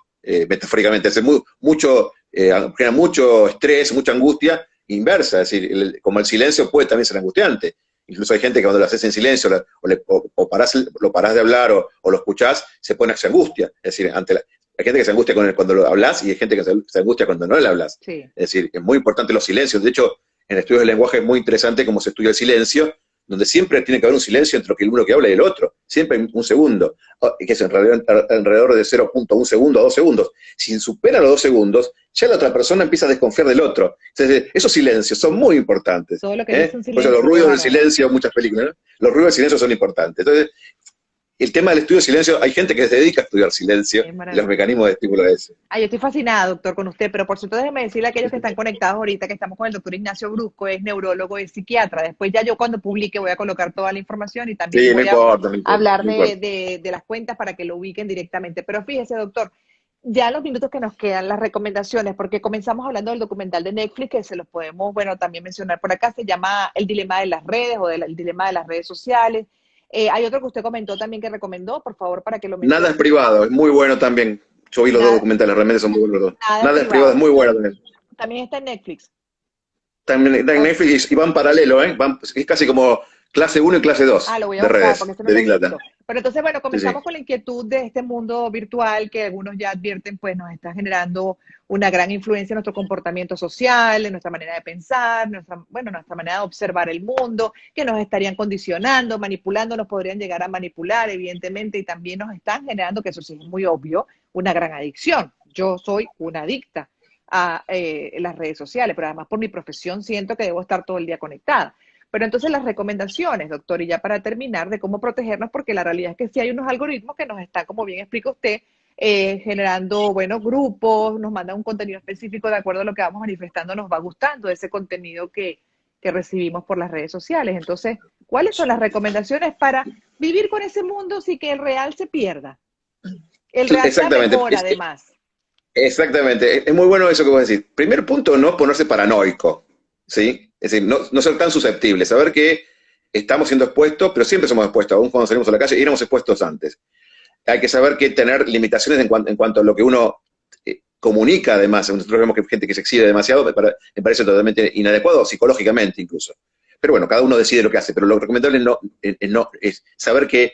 metafóricamente, hace genera mucho estrés, mucha angustia inversa, es decir, como el silencio puede también ser angustiante. Incluso hay gente que cuando lo haces en silencio lo parás de hablar o lo escuchás, se pone esa angustia. Es decir, hay gente que se angustia cuando lo hablas y hay gente que se angustia cuando no le hablas. Sí. Es decir, es muy importante los silencios. De hecho, en estudios del lenguaje es muy interesante cómo se estudia el silencio, donde siempre tiene que haber un silencio entre uno que habla y el otro. Siempre hay un segundo, que es alrededor de 0.1 segundo a 2 segundos. Si supera los 2 segundos, ya la otra persona empieza a desconfiar del otro. Entonces, esos silencios son muy importantes. Todo lo que es un silencio. Por eso los ruidos del silencio, muchas películas, ¿no? Los ruidos del silencio son importantes. Entonces, el tema del estudio de silencio, hay gente que se dedica a estudiar silencio y los mecanismos de estímulo de eso. Ay, yo estoy fascinada, doctor, con usted, pero por cierto, déjeme decirle a aquellos que están conectados ahorita que estamos con el doctor Ignacio Brusco, es neurólogo, es psiquiatra. Después ya yo cuando publique voy a colocar toda la información y también voy a hablar de las cuentas para que lo ubiquen directamente. Pero fíjese, doctor, ya los minutos que nos quedan, las recomendaciones, porque comenzamos hablando del documental de Netflix, que se los podemos, también mencionar por acá, se llama El dilema de las redes o el dilema de las redes sociales. Hay otro que usted comentó también que recomendó, por favor, para que lo mencione. Nada es privado, es muy bueno también. Yo vi los dos documentales, realmente son muy buenos los dos. Nada es privado, es muy bueno también. También está en Netflix. También está en Netflix y van paralelo, ¿eh? Es casi como clase 1 y clase 2 lo voy a de buscar, redes, porque de Big Data. Pero entonces, comenzamos con la inquietud de este mundo virtual que algunos ya advierten, pues nos está generando una gran influencia en nuestro comportamiento social, en nuestra manera de pensar, nuestra manera de observar el mundo, que nos estarían condicionando, manipulando, nos podrían llegar a manipular, evidentemente, y también nos están generando, que eso sí es muy obvio, una gran adicción. Yo soy una adicta a las redes sociales, pero además por mi profesión siento que debo estar todo el día conectada. Pero entonces las recomendaciones, doctor, y ya para terminar, de cómo protegernos, porque la realidad es que sí hay unos algoritmos que nos están, como bien explica usted, generando, grupos, nos mandan un contenido específico de acuerdo a lo que vamos manifestando, nos va gustando ese contenido que recibimos por las redes sociales. Entonces, ¿cuáles son las recomendaciones para vivir con ese mundo sin que el real se pierda? El real sea mejor, además. Exactamente, es muy bueno eso que vos decís. Primer punto, no ponerse paranoico, ¿sí? Es decir, no ser tan susceptibles, saber que estamos siendo expuestos, pero siempre somos expuestos, aún cuando salimos a la calle, y éramos expuestos antes. Hay que saber que tener limitaciones en cuanto a lo que uno comunica además, nosotros vemos que hay gente que se exhibe demasiado, me parece totalmente inadecuado, psicológicamente incluso. Pero bueno, cada uno decide lo que hace, pero lo recomendable es saber que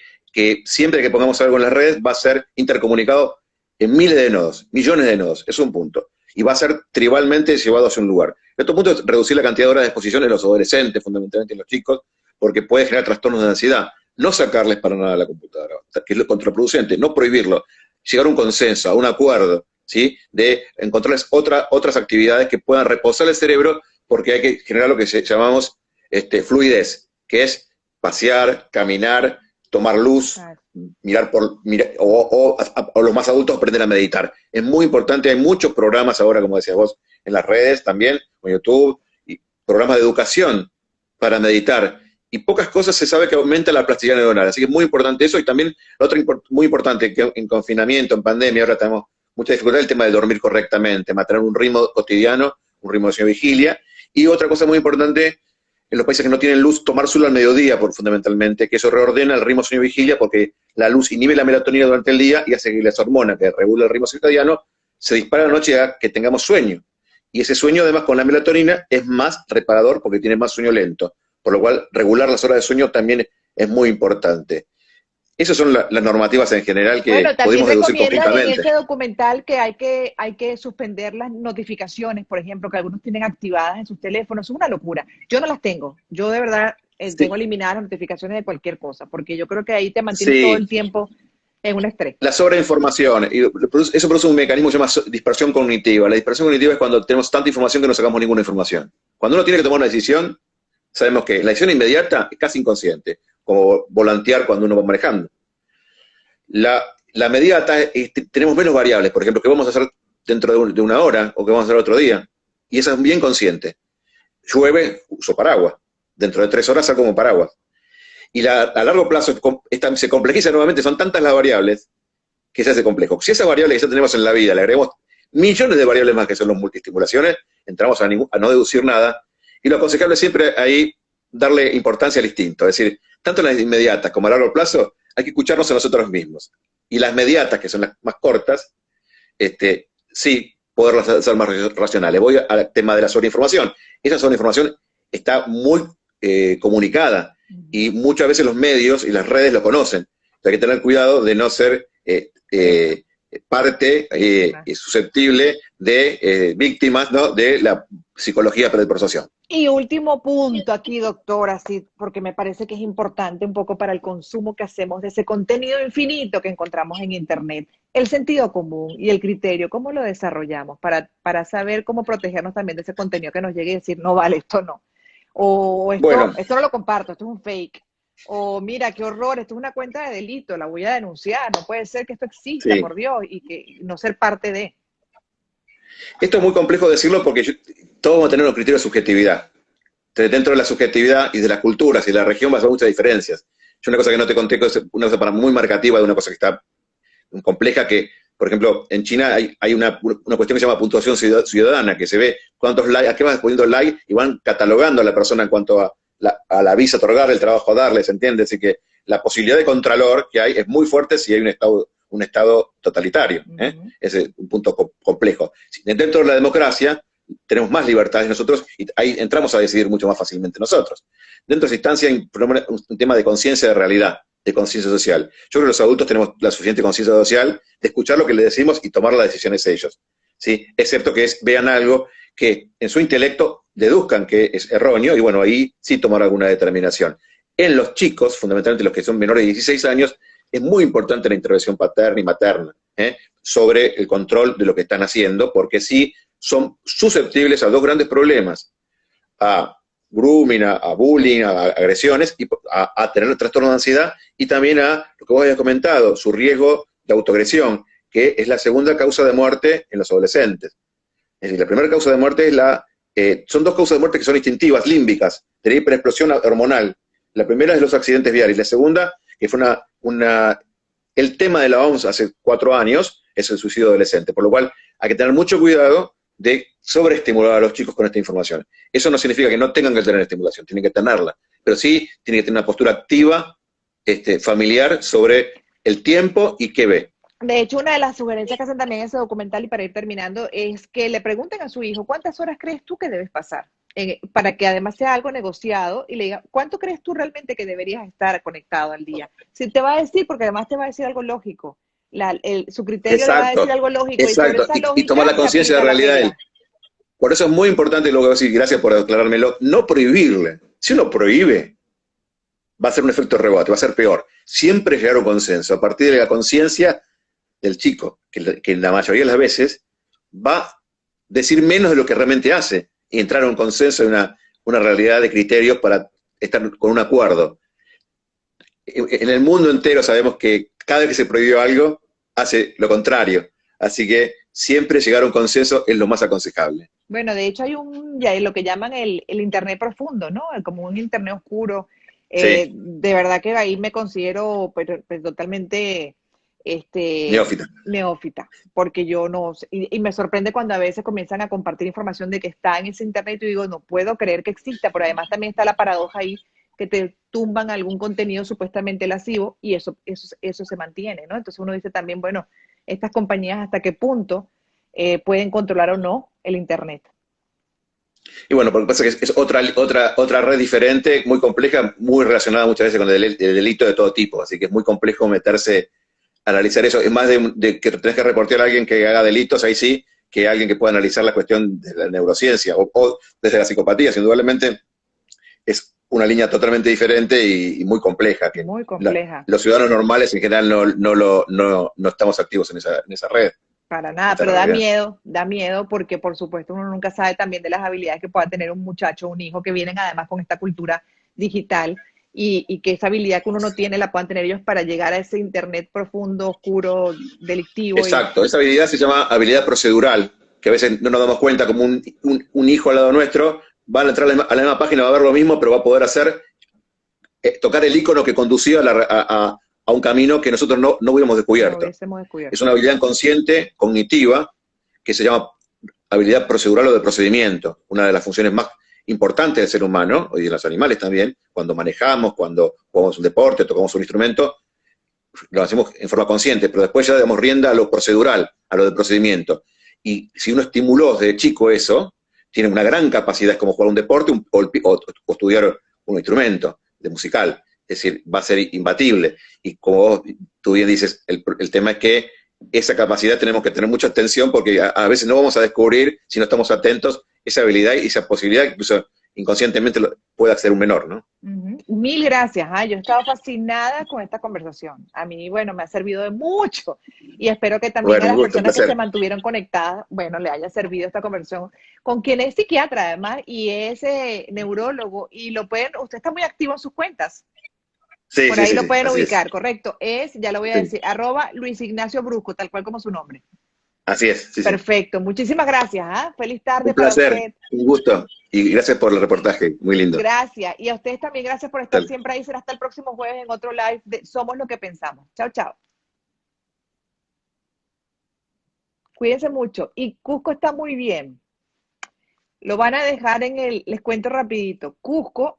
siempre que pongamos algo en las redes va a ser intercomunicado en miles de nodos, millones de nodos, es un punto. Y va a ser tribalmente llevado hacia un lugar. El otro punto es reducir la cantidad de horas de exposición en los adolescentes, fundamentalmente en los chicos, porque puede generar trastornos de ansiedad. No sacarles para nada la computadora, que es lo contraproducente, no prohibirlo, llegar a un consenso, a un acuerdo, ¿sí? De encontrarles otras actividades que puedan reposar el cerebro, porque hay que generar lo que llamamos fluidez, que es pasear, caminar, tomar luz, o los más adultos aprender a meditar. Es muy importante, hay muchos programas ahora, como decías vos, en las redes también, en YouTube, y programas de educación para meditar. Y pocas cosas se sabe que aumenta la plasticidad neuronal. Así que es muy importante eso. Y también lo otro muy importante, que en confinamiento, en pandemia, ahora tenemos mucha dificultad, el tema de dormir correctamente, mantener un ritmo cotidiano, un ritmo de sueño-vigilia. Y otra cosa muy importante, en los países que no tienen luz, tomar sol al mediodía, fundamentalmente, que eso reordena el ritmo sueño-vigilia, porque la luz inhibe la melatonina durante el día y hace que las hormonas que regula el ritmo circadiano se dispara a la noche a que tengamos sueño. Y ese sueño, además, con la melatonina, es más reparador porque tiene más sueño lento. Por lo cual, regular las horas de sueño también es muy importante. Esas son las normativas en general que podemos deducir completamente. En ese documental que hay que suspender las notificaciones, por ejemplo, que algunos tienen activadas en sus teléfonos. Es una locura. Yo no las tengo. Yo de verdad tengo eliminadas las notificaciones de cualquier cosa, porque yo creo que ahí te mantiene todo el tiempo en un estrés. La sobreinformación, y eso produce un mecanismo que se llama dispersión cognitiva. La dispersión cognitiva es cuando tenemos tanta información que no sacamos ninguna información. Cuando uno tiene que tomar una decisión, sabemos que la decisión inmediata es casi inconsciente, como volantear cuando uno va manejando. La inmediata, tenemos menos variables, por ejemplo, que vamos a hacer dentro de una hora o que vamos a hacer otro día, y esa es bien consciente. Llueve, uso paraguas. Dentro de 3 horas saco como paraguas. Y a largo plazo se complejiza nuevamente, son tantas las variables que se hace complejo. Si esas variables que ya tenemos en la vida le agregamos millones de variables más que son las multiestimulaciones, entramos a no deducir nada. Y lo aconsejable es siempre ahí darle importancia al instinto. Es decir, tanto en las inmediatas como a largo plazo, hay que escucharnos a nosotros mismos. Y las mediatas, que son las más cortas, sí, poderlas hacer más racionales. Voy al tema de la sobreinformación. Esa sobreinformación está muy comunicada y muchas veces los medios y las redes lo conocen. Hay que tener cuidado de no ser parte susceptible de víctimas, ¿no?, de la psicología de persuasión. Y último punto aquí, doctora, sí, porque me parece que es importante un poco para el consumo que hacemos de ese contenido infinito que encontramos en Internet. El sentido común y el criterio, ¿cómo lo desarrollamos para saber cómo protegernos también de ese contenido que nos llegue y decir, no vale, esto no? O esto no lo comparto, esto es un fake. O mira, qué horror, esto es una cuenta de delito, la voy a denunciar, no puede ser que esto exista, por Dios, y que no ser parte de. Esto es muy complejo decirlo porque todos vamos a tener un criterio de subjetividad. Entonces, dentro de la subjetividad y de las culturas y de la región va a haber muchas diferencias. Yo una cosa que no te conté, que es una cosa muy marcativa de una cosa que está compleja, que, por ejemplo, en China hay una cuestión que se llama puntuación ciudadana, que se ve cuántos likes, a qué vas poniendo like y van catalogando a la persona en cuanto a la visa otorgarle, el trabajo a darle, ¿se entiende? Así que la posibilidad de contralor que hay es muy fuerte si hay un estado totalitario. Ese es un punto complejo. Dentro de la democracia tenemos más libertades nosotros y ahí entramos a decidir mucho más fácilmente nosotros. Dentro de esa instancia hay un tema de conciencia de realidad, de conciencia social. Yo creo que los adultos tenemos la suficiente conciencia social de escuchar lo que le decimos y tomar las decisiones ellos, ¿sí? Excepto que vean algo que en su intelecto deduzcan que es erróneo y bueno, ahí sí tomar alguna determinación. En los chicos, fundamentalmente los que son menores de 16 años, es muy importante la intervención paterna y materna sobre el control de lo que están haciendo, porque sí son susceptibles a dos grandes problemas, a grooming, a bullying, a agresiones, y a tener trastorno de ansiedad, y también a lo que vos habías comentado, su riesgo de autoagresión, que es la segunda causa de muerte en los adolescentes. Es decir, la primera causa de muerte es son dos causas de muerte que son instintivas, límbicas, de la hiperexplosión hormonal. La primera es los accidentes viales, la segunda, que fue el tema de la OMS hace 4 años, es el suicidio adolescente, por lo cual hay que tener mucho cuidado de sobreestimular a los chicos con esta información. Eso no significa que no tengan que tener estimulación, tienen que tenerla, pero sí tienen que tener una postura activa, familiar, sobre el tiempo y qué ve. De hecho, una de las sugerencias que hacen también en ese documental, y para ir terminando, es que le pregunten a su hijo, ¿cuántas horas crees tú que debes pasar? Para que además sea algo negociado y le diga, ¿cuánto crees tú realmente que deberías estar conectado al día? Si te va a decir, porque además te va a decir algo lógico, su criterio le va a decir Exacto, algo lógico y sobre exacto. esa Y tomar lógica la se conciencia de aplica la la realidad de él. regla. Por eso es muy importante lo que voy a decir, gracias por aclarármelo, no prohibirle. Si uno prohíbe, va a ser un efecto rebote, va a ser peor. Siempre llegar a un consenso. A partir de la conciencia del chico, que la mayoría de las veces va a decir menos de lo que realmente hace y entrar a un consenso y una realidad de criterios para estar con un acuerdo. En el mundo entero sabemos que cada vez que se prohibió algo, hace lo contrario. Así que siempre llegar a un consenso es lo más aconsejable. Bueno, de hecho hay ya lo que llaman el Internet profundo, ¿no? Como un Internet oscuro. Sí, De verdad que ahí me considero pero totalmente este, neófita. neófita, porque yo no sé, y me sorprende cuando a veces comienzan a compartir información de que está en ese Internet y digo, no puedo creer que exista, pero además también está la paradoja ahí que te tumban algún contenido supuestamente lascivo y eso se mantiene, ¿no? Entonces uno dice también, bueno, estas compañías hasta qué punto pueden controlar o no el Internet. Y bueno, porque pasa que es otra red diferente, muy compleja, muy relacionada muchas veces con el delito de todo tipo. Así que es muy complejo meterse a analizar eso. Es más de que tenés que reportear a alguien que haga delitos, ahí sí, que alguien que pueda analizar la cuestión de la neurociencia o desde la psicopatía. Indudablemente es una línea totalmente diferente y muy compleja, que Muy compleja. los ciudadanos normales en general no estamos activos en esa red. Para nada, Esta es pero la realidad. da miedo porque por supuesto uno nunca sabe también de las habilidades que pueda tener un muchacho, un hijo que vienen además con esta cultura digital y que esa habilidad que uno no tiene la puedan tener ellos para llegar a ese internet profundo, oscuro, delictivo y Exacto, esa habilidad se llama habilidad procedural, que a veces no nos damos cuenta como un hijo al lado nuestro va a entrar a la misma página, va a ver lo mismo, pero va a poder hacer, tocar el icono que conducía a un camino que nosotros no hubiéramos no descubierto. hubiésemos Es descubierto. una habilidad inconsciente, cognitiva, que se llama habilidad procedural o de procedimiento, una de las funciones más importantes del ser humano, y de los animales también, cuando manejamos, cuando jugamos un deporte, tocamos un instrumento, lo hacemos en forma consciente, pero después ya damos rienda a lo procedural, a lo de procedimiento. Y si uno estimuló desde chico eso, tiene una gran capacidad, es como jugar un deporte o estudiar un instrumento de musical. Es decir, va a ser imbatible. Y como tú bien dices, el tema es que esa capacidad tenemos que tener mucha atención porque a veces no vamos a descubrir, si no estamos atentos, esa habilidad y esa posibilidad, incluso inconscientemente puede acceder un menor, ¿no? Mil gracias. Yo he estado fascinada con esta conversación. A mí, bueno, me ha servido de mucho y espero que también a Bueno, un las gusto, un personas que se placer. mantuvieron conectadas, bueno, le haya servido esta conversación con quien es psiquiatra además y es neurólogo y lo pueden, usted está muy activo en sus cuentas. Sí, Por sí, ahí sí, lo sí, pueden así es. ubicar, correcto. Ya lo voy a Sí, decir, Luis Ignacio Brusco, tal cual como su nombre. así es, sí, sí. Perfecto. Muchísimas gracias. Feliz tarde Un para placer, usted. un gusto. Y gracias por el reportaje, muy lindo. Gracias. Y a ustedes también gracias por estar siempre ahí. Será hasta el próximo jueves en otro live de Somos lo que pensamos. Chao, chao. Cuídense mucho. Y Cusco está muy bien. Lo van a dejar les cuento rapidito. Cusco,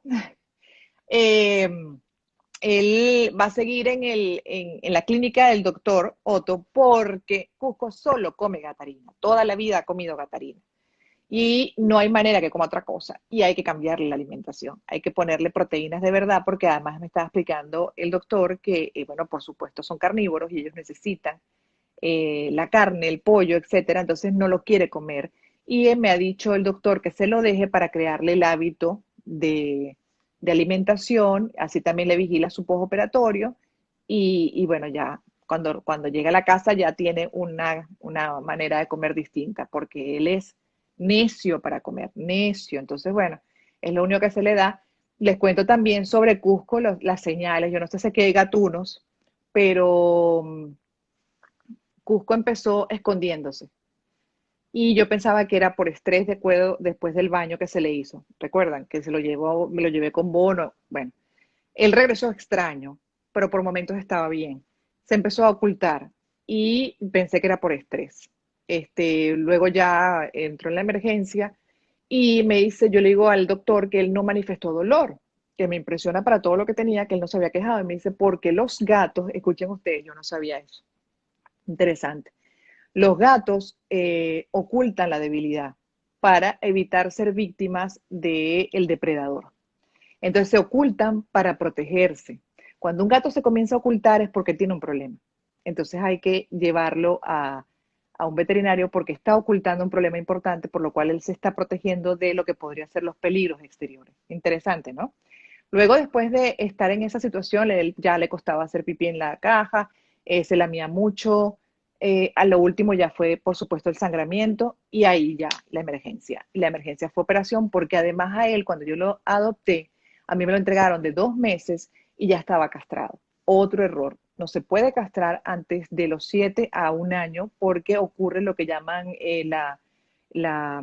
eh, él va a seguir en la clínica del doctor Otto porque Cusco solo come gatarina. Toda la vida ha comido gatarina. Y no hay manera que coma otra cosa. Y hay que cambiarle la alimentación. Hay que ponerle proteínas de verdad, porque además me estaba explicando el doctor que, bueno, por supuesto son carnívoros y ellos necesitan la carne, el pollo, etcétera. Entonces no lo quiere comer. Y me ha dicho el doctor que se lo deje para crearle el hábito de alimentación. Así también le vigila su postoperatorio. Y bueno, ya cuando llega a la casa ya tiene una manera de comer distinta, porque él es necio para comer, necio. Entonces, bueno, es lo único que se le da. Les cuento también sobre Cusco, las señales. Yo no sé si aquí hay gatunos, pero Cusco empezó escondiéndose. Y yo pensaba que era por estrés de acuerdo después del baño que se le hizo. ¿Recuerdan? Que me lo llevé con Bono. Bueno, él regresó extraño, pero por momentos estaba bien. Se empezó a ocultar y pensé que era por estrés. Luego ya entró en la emergencia y me dice, yo le digo al doctor que él no manifestó dolor, que me impresiona para todo lo que tenía, que él no se había quejado. Y me dice, porque los gatos, escuchen ustedes, yo no sabía eso. Interesante. Los gatos ocultan la debilidad para evitar ser víctimas del depredador. Entonces se ocultan para protegerse. Cuando un gato se comienza a ocultar es porque tiene un problema. Entonces hay que llevarlo a un veterinario porque está ocultando un problema importante, por lo cual él se está protegiendo de lo que podrían ser los peligros exteriores. Interesante, ¿no? Luego, después de estar en esa situación, él ya le costaba hacer pipí en la caja, se lamía mucho. A lo último ya fue, por supuesto, el sangramiento y ahí ya la emergencia. Y la emergencia fue operación porque además a él, cuando yo lo adopté, a mí me lo entregaron de 2 meses y ya estaba castrado. Otro error. No se puede castrar antes de los 7 a un año porque ocurre lo que llaman esa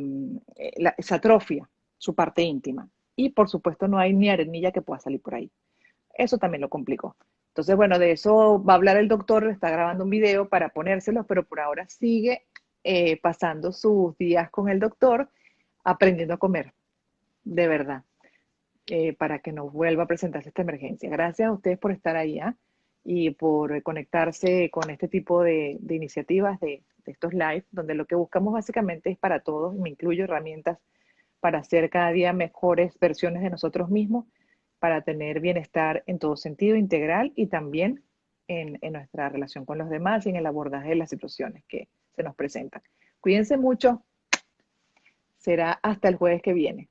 atrofia, su parte íntima. Y por supuesto no hay ni arenilla que pueda salir por ahí. Eso también lo complicó. Entonces, bueno, de eso va a hablar el doctor, le está grabando un video para ponérselos, pero por ahora sigue pasando sus días con el doctor, aprendiendo a comer, de verdad, para que no vuelva a presentarse esta emergencia. Gracias a ustedes por estar ahí, ¿eh? Y por conectarse con este tipo de iniciativas, de estos live, donde lo que buscamos básicamente es para todos, y me incluyo herramientas para hacer cada día mejores versiones de nosotros mismos, para tener bienestar en todo sentido integral y también en nuestra relación con los demás y en el abordaje de las situaciones que se nos presentan. Cuídense mucho, será hasta el jueves que viene.